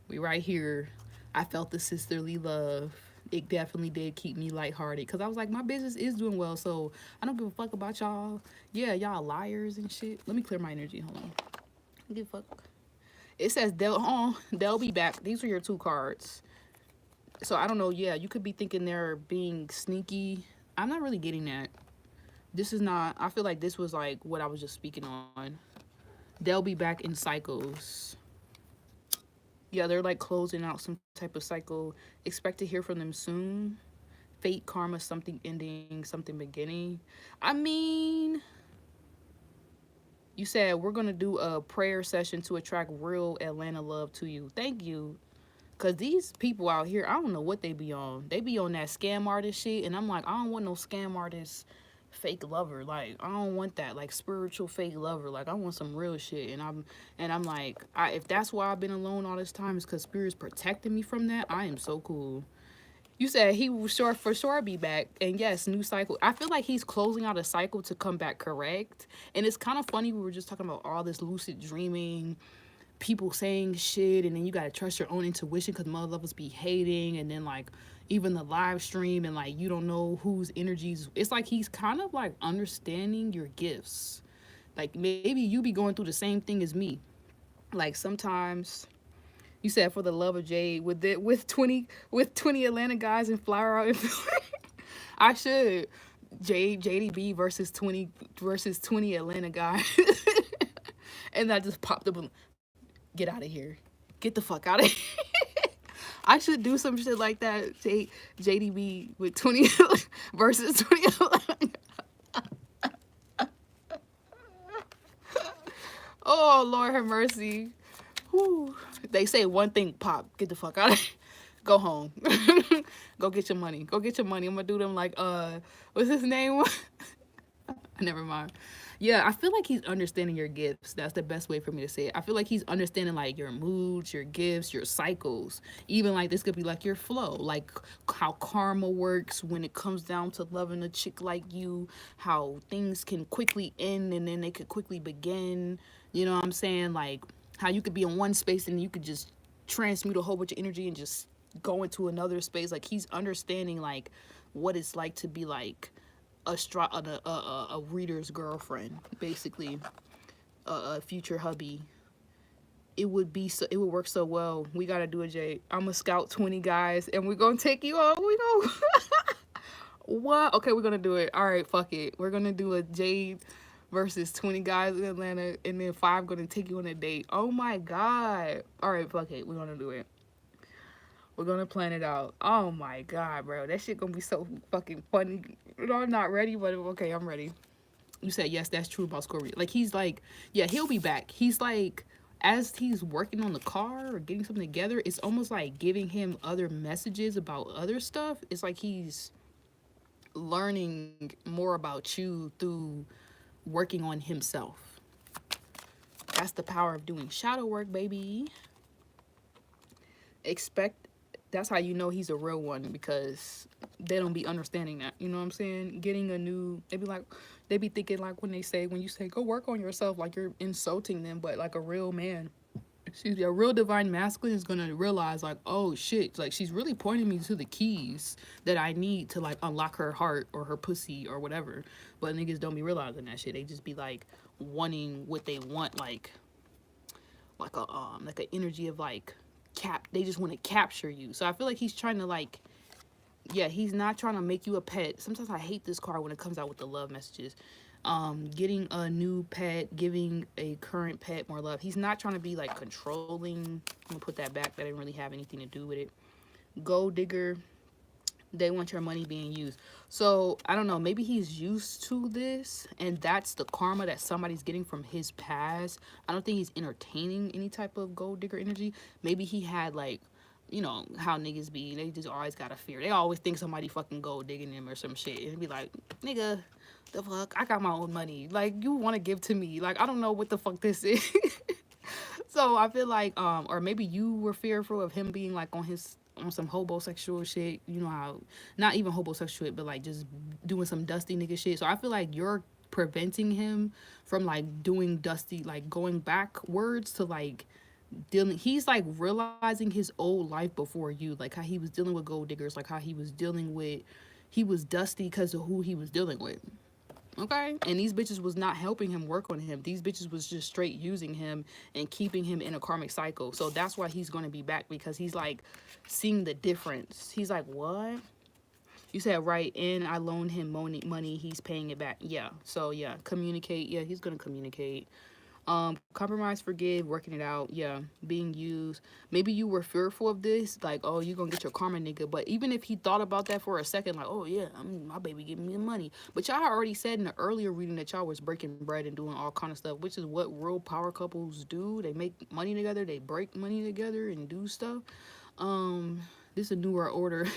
we right here. I felt the sisterly love. It definitely did keep me lighthearted because I was like, my business is doing well, so I don't give a fuck about y'all. Yeah, y'all liars and shit. Let me clear my energy. Hold on. I give a fuck. It says they'll be back. These are your two cards. So I don't know. Yeah, you could be thinking they're being sneaky. I'm not really getting that. This is not. I feel like this was like what I was just speaking on. They'll be back in cycles. Yeah, they're like closing out some type of cycle. Expect to hear from them soon. Fate, karma, something ending, something beginning. I mean, you said we're going to do a prayer session to attract real Atlanta love to you. Thank you. Because these people out here, I don't know what they be on. They be on that scam artist shit. And I'm like, I don't want no scam artist fake lover. Like, I don't want that. Like, spiritual fake lover. Like, I want some real shit. And I'm like, if that's why I've been alone all this time is because Spirit's protecting me from that, I am so cool. You said he will sure for sure be back. And yes, new cycle. I feel like he's closing out a cycle to come back correct. And it's kind of funny. We were just talking about all this lucid dreaming, people saying shit, and then you gotta trust your own intuition because mother lovers be hating, and then like even the live stream, and like you don't know whose energies. It's like he's kind of like understanding your gifts. Like maybe you be going through the same thing as me. Like sometimes you said for the love of Jade with 20 Atlanta guys and flower out. I should JDB versus 20 Atlanta guys, and I just popped up. Get out of here. Get the fuck out of here. I should do some shit like that. JDB with 20 versus 20. Oh, Lord have mercy. Whew. They say one thing, pop. Get the fuck out of here. Go home. Go get your money. Go get your money. I'm gonna do them like, what's his name? Never mind. Yeah, I feel like he's understanding your gifts. That's the best way for me to say it. I feel like he's understanding like your moods, your gifts, your cycles. Even like this could be like your flow, like how karma works when it comes down to loving a chick like you, how things can quickly end and then they could quickly begin. You know what I'm saying? Like how you could be in one space and you could just transmute a whole bunch of energy and just go into another space. Like he's understanding like what it's like to be like a reader's girlfriend, basically, a future hubby. It would be so. It would work so well. We gotta do it, Jay. I'm gonna scout 20 guys, and we're gonna take you all. We go. What? Okay, we're gonna do it. All right, fuck it. We're gonna do a Jade versus 20 guys in Atlanta, and then 5 gonna take you on a date. Oh my god. All right, fuck it. We're gonna do it. We're gonna plan it out. Oh my god, bro. That shit gonna be so fucking funny. I'm not ready, but okay, I'm ready. You said yes, that's true about Scorpio. Like he's like, yeah, he'll be back. He's like, as he's working on the car or getting something together, it's almost like giving him other messages about other stuff. It's like he's learning more about you through working on himself. That's the power of doing shadow work, baby. Expect That's how you know he's a real one, because they don't be understanding that. You know what I'm saying? Getting a new, they be thinking like when you say go work on yourself, like you're insulting them. But like a real man, excuse me, a real divine masculine is gonna realize like, oh shit, like she's really pointing me to the keys that I need to like unlock her heart or her pussy or whatever. But niggas don't be realizing that shit. They just be like wanting what they want, like an energy of like they just want to capture you. So I feel like he's trying to like, yeah, he's not trying to make you a pet. Sometimes I hate this card when it comes out with the love messages. Getting a new pet, giving a current pet more love. He's not trying to be like controlling. I'm gonna put that back. That didn't really have anything to do with it. Gold digger. They want your money being used. So I don't know, maybe he's used to this and that's the karma that somebody's getting from his past. I don't think he's entertaining any type of gold digger energy. Maybe he had like, you know how niggas be, they just always got a fear. They always think somebody fucking gold digging them or some shit. And be like, nigga, the fuck, I got my own money. Like, you want to give to me. Like, I don't know what the fuck this is. So I feel like, or maybe you were fearful of him being like on some homosexual shit. You know how, not even homosexual shit, but like just doing some dusty nigga shit. So I feel like you're preventing him from like doing dusty, like going backwards to like dealing. He's like realizing his old life before you, like how he was dealing with gold diggers, like how he was dusty because of who he was dealing with. Okay, and these bitches was not helping him work on him. These bitches was just straight using him and keeping him in a karmic cycle. So that's why he's going to be back, because he's like seeing the difference. He's like, what? You said right, and I loaned him money, he's paying it back. Yeah, so yeah, communicate. Yeah, he's going to communicate. Compromise, forgive, working it out. Yeah, being used. Maybe you were fearful of this, like, oh, you gonna get your karma, nigga. But even if he thought about that for a second, like, oh yeah, my baby giving me the money. But y'all already said in the earlier reading that y'all was breaking bread and doing all kind of stuff, which is what real power couples do. They make money together, they break money together and do stuff. This a newer order.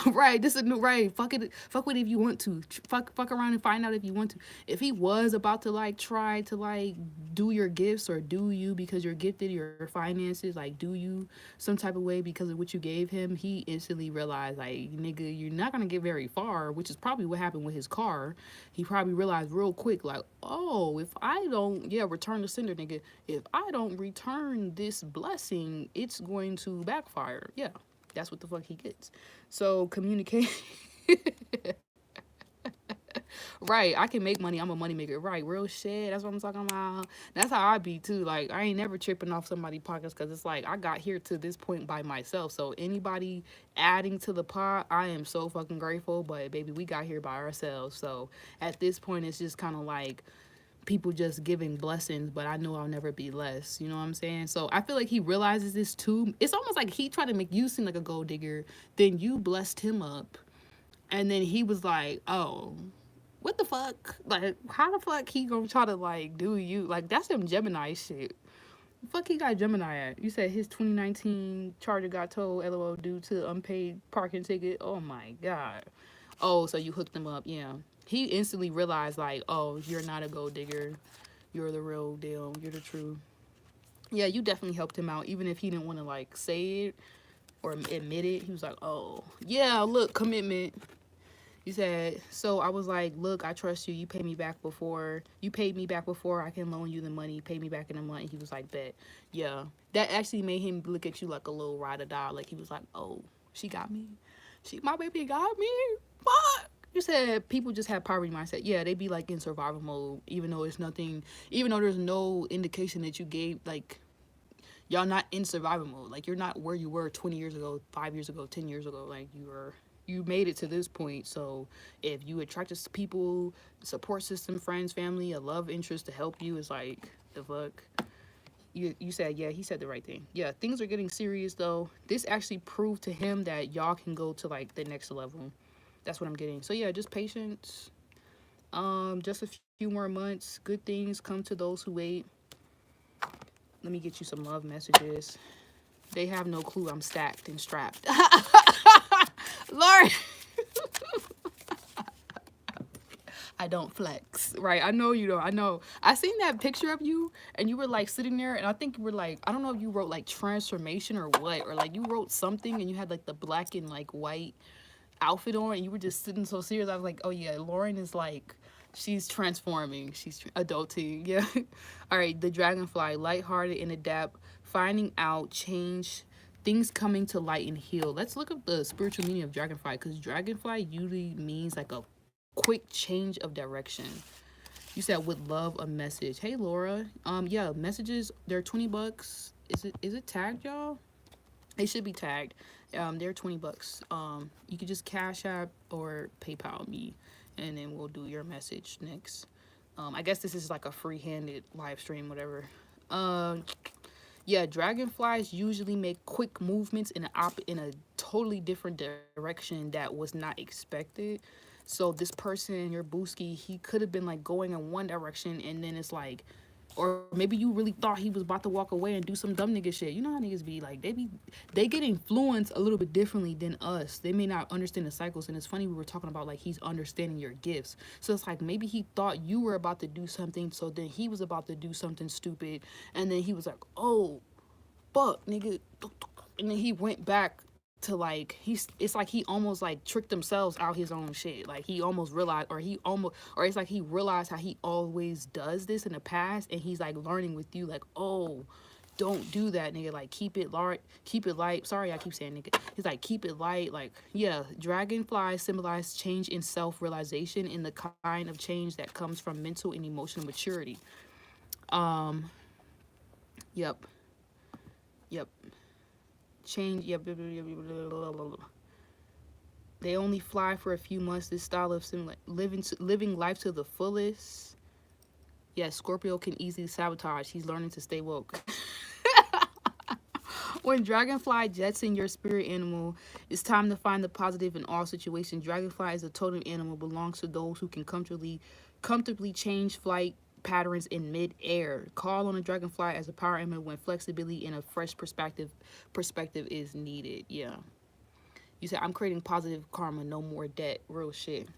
Right, this is new. Right, fuck it, fuck with it if you want to. Fuck around and find out if you want to. If he was about to like try to like do your gifts or do you because you're gifted your finances, like do you some type of way because of what you gave him, he instantly realized like nigga, you're not gonna get very far, which is probably what happened with his car. He probably realized real quick like, oh, if I don't, yeah, return the sender, nigga. If I don't return this blessing, it's going to backfire. Yeah, that's what the fuck he gets. So communicate. Right, I can make money. I'm a money maker. Right, real shit. That's what I'm talking about. That's how I be too. Like I ain't never tripping off somebody's pockets because it's like I got here to this point by myself. So anybody adding to the pot, I am so fucking grateful. But baby, we got here by ourselves. So at this point, it's just kind of like people just giving blessings, but I know I'll never be less. You know what I'm saying? So I feel like he realizes this too. It's almost like he tried to make you seem like a gold digger, then you blessed him up, and then he was like, "Oh, what the fuck? Like, how the fuck he gonna try to like do you? Like that's some Gemini shit. Fuck he got Gemini at? You said his 2019 Charger got towed, LOL, due to unpaid parking ticket. Oh my god. Oh, so you hooked him up? Yeah. He instantly realized like, oh, you're not a gold digger. You're the real deal. You're the true. Yeah, you definitely helped him out, even if he didn't want to like say it or admit it. He was like, oh, yeah, look, commitment. You said, so I was like, look, I trust you. You paid me back before. You paid me back before I can loan you the money. Pay me back in a month. He was like, bet. Yeah. That actually made him look at you like a little ride or die. Like he was like, oh, she got me. My baby got me. Fuck. You said people just have poverty mindset. Yeah, they be like in survival mode, even though it's nothing, even though there's no indication that you gave, like, y'all not in survival mode. Like, you're not where you were 20 years ago, 5 years ago, 10 years ago. Like, you made it to this point. So if you attract people, support system, friends, family, a love interest to help you, is like, the fuck. You said, yeah, he said the right thing. Yeah, things are getting serious though. This actually proved to him that y'all can go to like the next level. That's what I'm getting. So yeah, just patience. Just a few more months. Good things come to those who wait. Let me get you some love messages. They have no clue I'm stacked and strapped. Loren. I don't flex, right? I know you don't. I know. I seen that picture of you, and you were like sitting there, and I think you were like, I don't know if you wrote like transformation or what, or like you wrote something, and you had like the black and like white outfit on, and you were just sitting so serious. I was like, oh yeah, Loren is like, she's transforming. She's adulting. Yeah. All right. The dragonfly, lighthearted and adapt, finding out, change, things coming to light and heal. Let's look up the spiritual meaning of dragonfly, because dragonfly usually means like a quick change of direction. You said with love a message. Hey Laura. Yeah, messages, they're $20. Is it tagged, y'all? They should be tagged. They're $20. You could just Cash App or PayPal me, and then we'll do your message next. I guess this is like a free-handed live stream, whatever. Yeah, dragonflies usually make quick movements in a totally different direction that was not expected. So this person, your booski, he could have been like going in one direction, and then it's like, or maybe you really thought he was about to walk away and do some dumb nigga shit. You know how niggas be like, they get influenced a little bit differently than us. They may not understand the cycles. And it's funny, we were talking about like he's understanding your gifts. So it's like maybe he thought you were about to do something, so then he was about to do something stupid, and then he was like, oh fuck nigga, and then he went back to like, it's like he almost like tricked themselves out his own shit. Like he almost realized, or it's like he realized how he always does this in the past, and he's like learning with you, like, oh, don't do that, nigga. Like keep it light. Sorry, I keep saying nigga. He's like, keep it light. Like, yeah, dragonflies symbolize change in self-realization, in the kind of change that comes from mental and emotional maturity. Yep. Change. Yep. They only fly for a few months. This style of living life to the fullest. Yeah, Scorpio can easily sabotage. He's learning to stay woke. When dragonfly jets in your spirit animal, it's time to find the positive in all situations. Dragonfly is a totem animal, belongs to those who can comfortably change flight, patterns in mid-air. Call on a dragonfly as a power element when flexibility and a fresh perspective is needed. Yeah. You said I'm creating positive karma, no more debt. Real shit.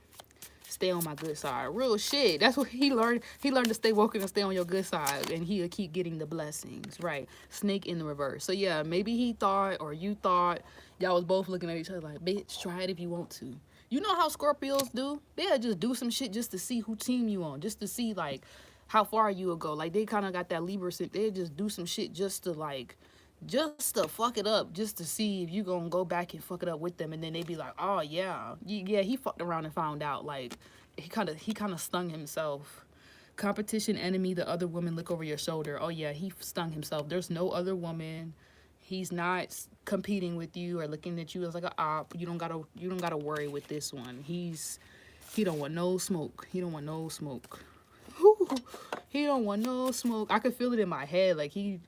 Stay on my good side. Real shit. That's what he learned. He learned to stay woken and stay on your good side, and he'll keep getting the blessings. Right. Snake in the reverse. So yeah, maybe he thought or you thought y'all was both looking at each other like, bitch, try it if you want to. You know how Scorpios do? They'll just do some shit just to see who team you on, just to see like how far you will go. Like they kind of got that Libra. They'll just do some shit just to like just to fuck it up, just to see if you gonna go back and fuck it up with them, and then they be like, oh yeah, yeah, he fucked around and found out. Like he kind of stung himself. Competition enemy, the other woman look over your shoulder. Oh yeah, he stung himself. There's no other woman. He's not competing with you or looking at you as like a op. You don't gotta worry with this one. He don't want no smoke. He don't want no smoke. He don't want no smoke. I could feel it in my head, like he.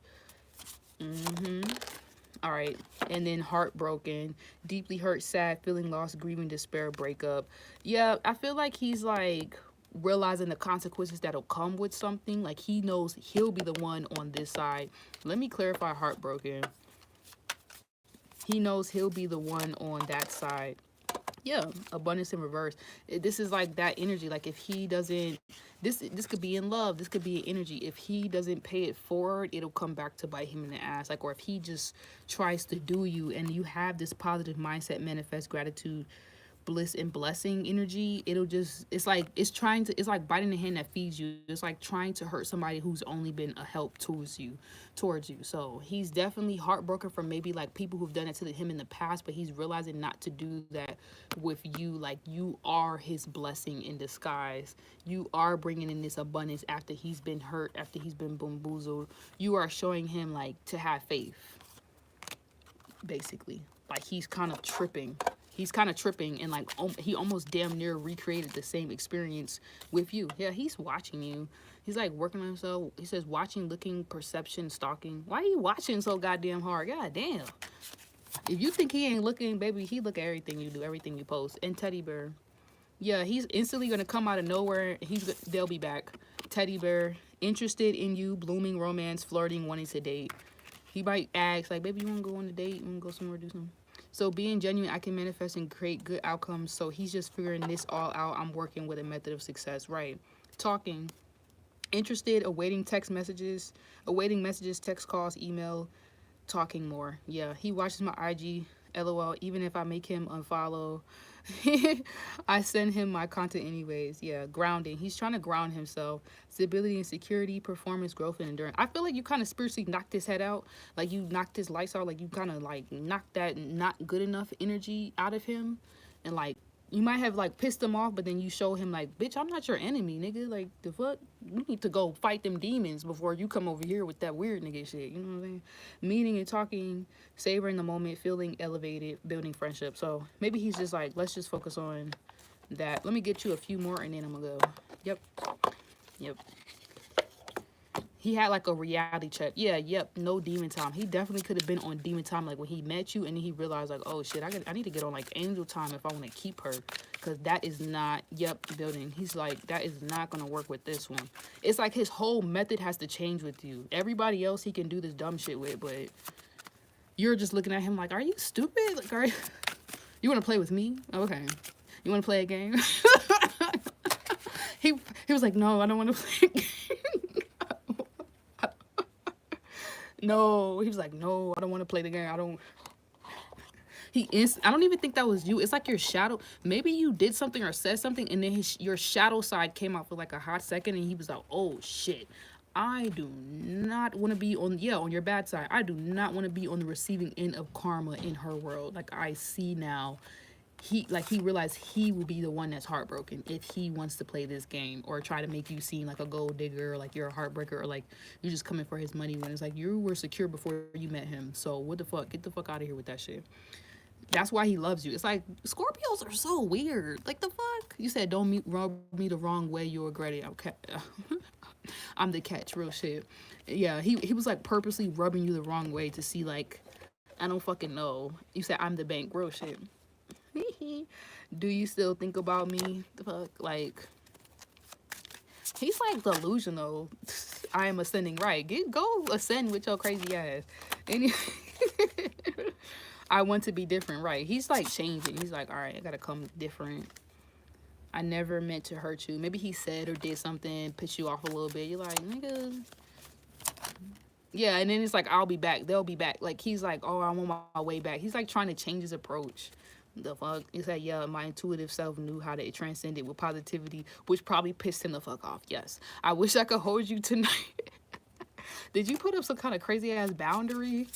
All right. And then heartbroken, deeply hurt, sad, feeling lost, grieving, despair, breakup. Yeah, I feel like he's like realizing the consequences that'll come with something. Like he knows he'll be the one on this side. Let me clarify heartbroken. He knows he'll be the one on that side. Yeah, abundance in reverse. This is like that energy. Like if he doesn't, this could be in love. This could be an energy. If he doesn't pay it forward, it'll come back to bite him in the ass. Like, or if he just tries to do you, and you have this positive mindset, manifest gratitude, bliss and blessing energy, it'll just, it's like it's like biting the hand that feeds you. It's like trying to hurt somebody who's only been a help towards you. So he's definitely heartbroken from maybe like people who've done it to him in the past, but he's realizing not to do that with you. Like you are his blessing in disguise. You are bringing in this abundance after he's been hurt, after he's been bamboozled. You are showing him like to have faith, basically. Like he's kind of tripping and like he almost damn near recreated the same experience with you. Yeah, he's watching you. He's like working on himself. He says watching, looking, perception, stalking. Why are you watching so goddamn hard? God damn. If you think he ain't looking, baby, he look at everything you do, everything you post. And teddy bear. Yeah, he's instantly gonna come out of nowhere. They'll be back. Teddy bear, interested in you, blooming romance, flirting, wanting to date. He might ask like, baby, you wanna go on a date? You wanna go somewhere, do something? So being genuine, I can manifest and create good outcomes. So he's just figuring this all out. I'm working with a method of success, right? Talking, interested, awaiting messages, text calls, email, talking more. Yeah, he watches my IG, LOL, even if I make him unfollow. I send him my content anyways. Yeah, grounding. He's trying to ground himself. Stability and security, performance, growth, and endurance. I feel like you kind of spiritually knocked his head out. Like you knocked his lights out. Like you kind of like knocked that not good enough energy out of him. And like you might have like pissed him off, but then you show him like, bitch, I'm not your enemy, nigga. Like the fuck? You need to go fight them demons before you come over here with that weird nigga shit. You know what I'm saying? Meeting and talking, savoring the moment, feeling elevated, building friendship. So maybe he's just like, let's just focus on that. Let me get you a few more and then I'm gonna go. Yep. He had like a reality check. Yeah, no demon time. He definitely could have been on demon time like when he met you, and then he realized like, oh shit, I need to get on like angel time if I want to keep her, because that is not, building. He's like, that is not gonna work with this one. It's like his whole method has to change with you. Everybody else he can do this dumb shit with, but you're just looking at him like, are you stupid? Like, you want to play with me? Okay, you want to play a game? he was like, no, I don't want to play a game. No, he was like, no, I don't want to play the game. I don't even think that was you. It's like your shadow. Maybe you did something or said something, and then your shadow side came out for like a hot second, and he was like, oh shit, I do not want to be on your bad side. I do not want to be on the receiving end of karma in her world. Like I see now. He realized he will be the one that's heartbroken if he wants to play this game or try to make you seem like a gold digger, or like you're a heartbreaker, or like you're just coming for his money, when it's like you were secure before you met him. So what the fuck? Get the fuck out of here with that shit. That's why he loves you. It's like Scorpios are so weird. Like the fuck? You said don't rub me the wrong way, you'll regret it. Okay. I'm the catch, real shit. Yeah, he was like purposely rubbing you the wrong way to see like, I don't fucking know. You said I'm the bank, real shit. Do you still think about me? The fuck? Like, He's like delusional. I am ascending right. Go ascend with your crazy ass. And I want to be different, right? He's like changing. He's like, all right, I gotta come different. I never meant to hurt you. Maybe he said or did something, pissed you off a little bit. You're like, nigga. Yeah, and then it's like, I'll be back. They'll be back. Like, he's like, oh, I'm on my way back. He's like trying to change his approach. The fuck? It's like, yeah, my intuitive self knew how to transcend it with positivity, which probably pissed him the fuck off. Yes. I wish I could hold you tonight. Did you put up some kind of crazy ass boundary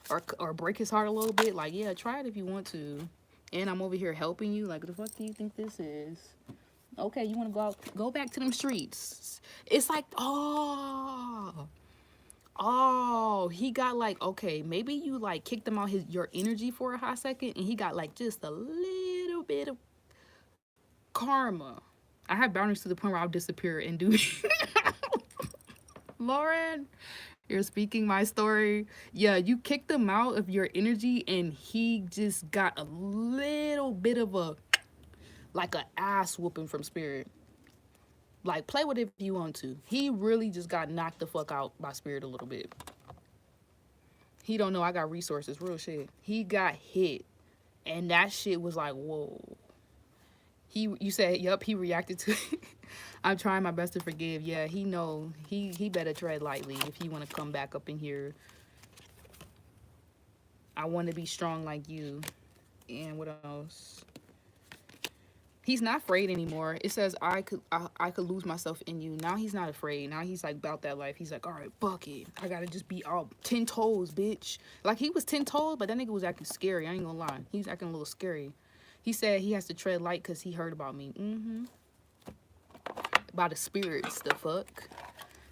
or break his heart a little bit? Like, yeah, try it if you want to. And I'm over here helping you. Like, what the fuck do you think this is? Okay, you want to go out? Go back to them streets. It's like, oh, he got like, okay, maybe you like kicked him out your energy for a hot second, and he got like just a little bit of karma. I have boundaries to the point where I'll disappear and do. Loren, you're speaking my story. Yeah, you kicked him out of your energy, and he just got a little bit of a ass whooping from spirit. Like, play with it if you want to. He really just got knocked the fuck out by spirit a little bit. He don't know I got resources, real shit. He got hit, and that shit was like, whoa. You said, yep, he reacted to it. I'm trying my best to forgive. Yeah, he know. He better tread lightly if he want to come back up in here. I want to be strong like you. And what else? He's not afraid anymore. It says I could lose myself in you. Now he's not afraid. Now he's like about that life. He's like, all right, fuck it. I gotta just be all 10 toes, bitch. Like, he was 10 toes, but that nigga was acting scary. I ain't gonna lie. He was acting a little scary. He said he has to tread light because he heard about me. By the spirits, the fuck.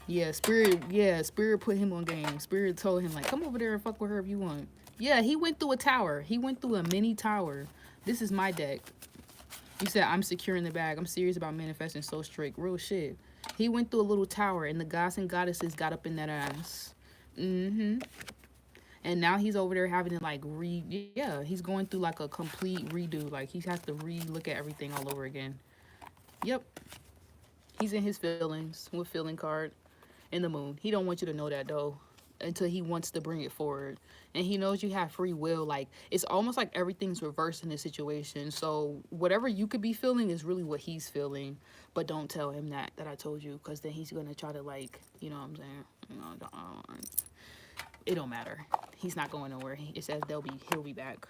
Yeah, spirit put him on game. Spirit told him, like, come over there and fuck with her if you want. Yeah, he went through a tower. He went through a mini tower. This is my deck. You said, I'm securing the bag. I'm serious about manifesting so strict. Real shit. He went through a little tower, and the gods and goddesses got up in that ass. And now he's over there having to, like, he's going through, like, a complete redo. Like, he has to re-look at everything all over again. Yep. He's in his feelings with feeling card in the moon. He don't want you to know that, though, until he wants to bring it forward. And he knows you have free will. Like, it's almost like everything's reversed in this situation. So whatever you could be feeling is really what he's feeling. But don't tell him that I told you, because then he's going to try to, like, you know what I'm saying? You know, it don't matter. He's not going nowhere. It says he'll be back.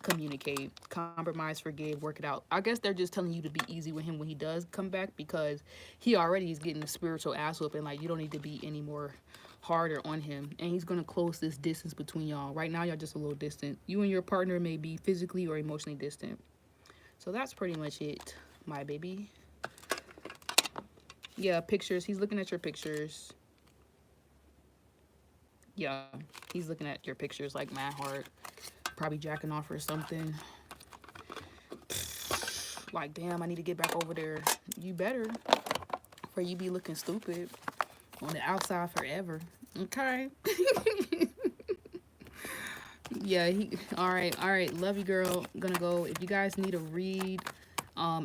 Communicate, compromise, forgive, work it out. I guess they're just telling you to be easy with him when he does come back, because he already is getting a spiritual ass whooping. Like, you don't need to be any more harder on him, and he's gonna close this distance between y'all. Right now y'all just a little distant. You and your partner may be physically or emotionally distant. So that's pretty much it, my baby. Yeah, pictures. He's looking at your pictures. Yeah, he's looking at your pictures like mad hard. Probably jacking off or something. Like, damn, I need to get back over there. You better, for you be looking stupid on the outside forever. Okay. Yeah, all right, love you, girl. Gonna go. If you guys need a read,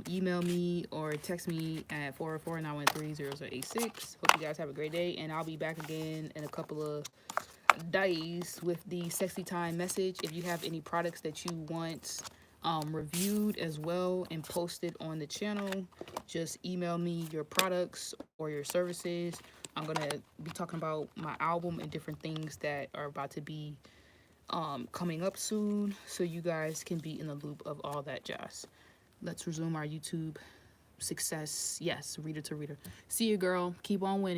email me or text me at 404-913-0086. Hope you guys have a great day, and I'll be back again in a couple of days with the sexy time message. If you have any products that you want reviewed as well and posted on the channel, just email me your products or your services. I'm gonna be talking about my album and different things that are about to be coming up soon, so you guys can be in the loop of all that jazz. Let's resume our YouTube success. Yes, reader to reader. See you, girl. Keep on winning.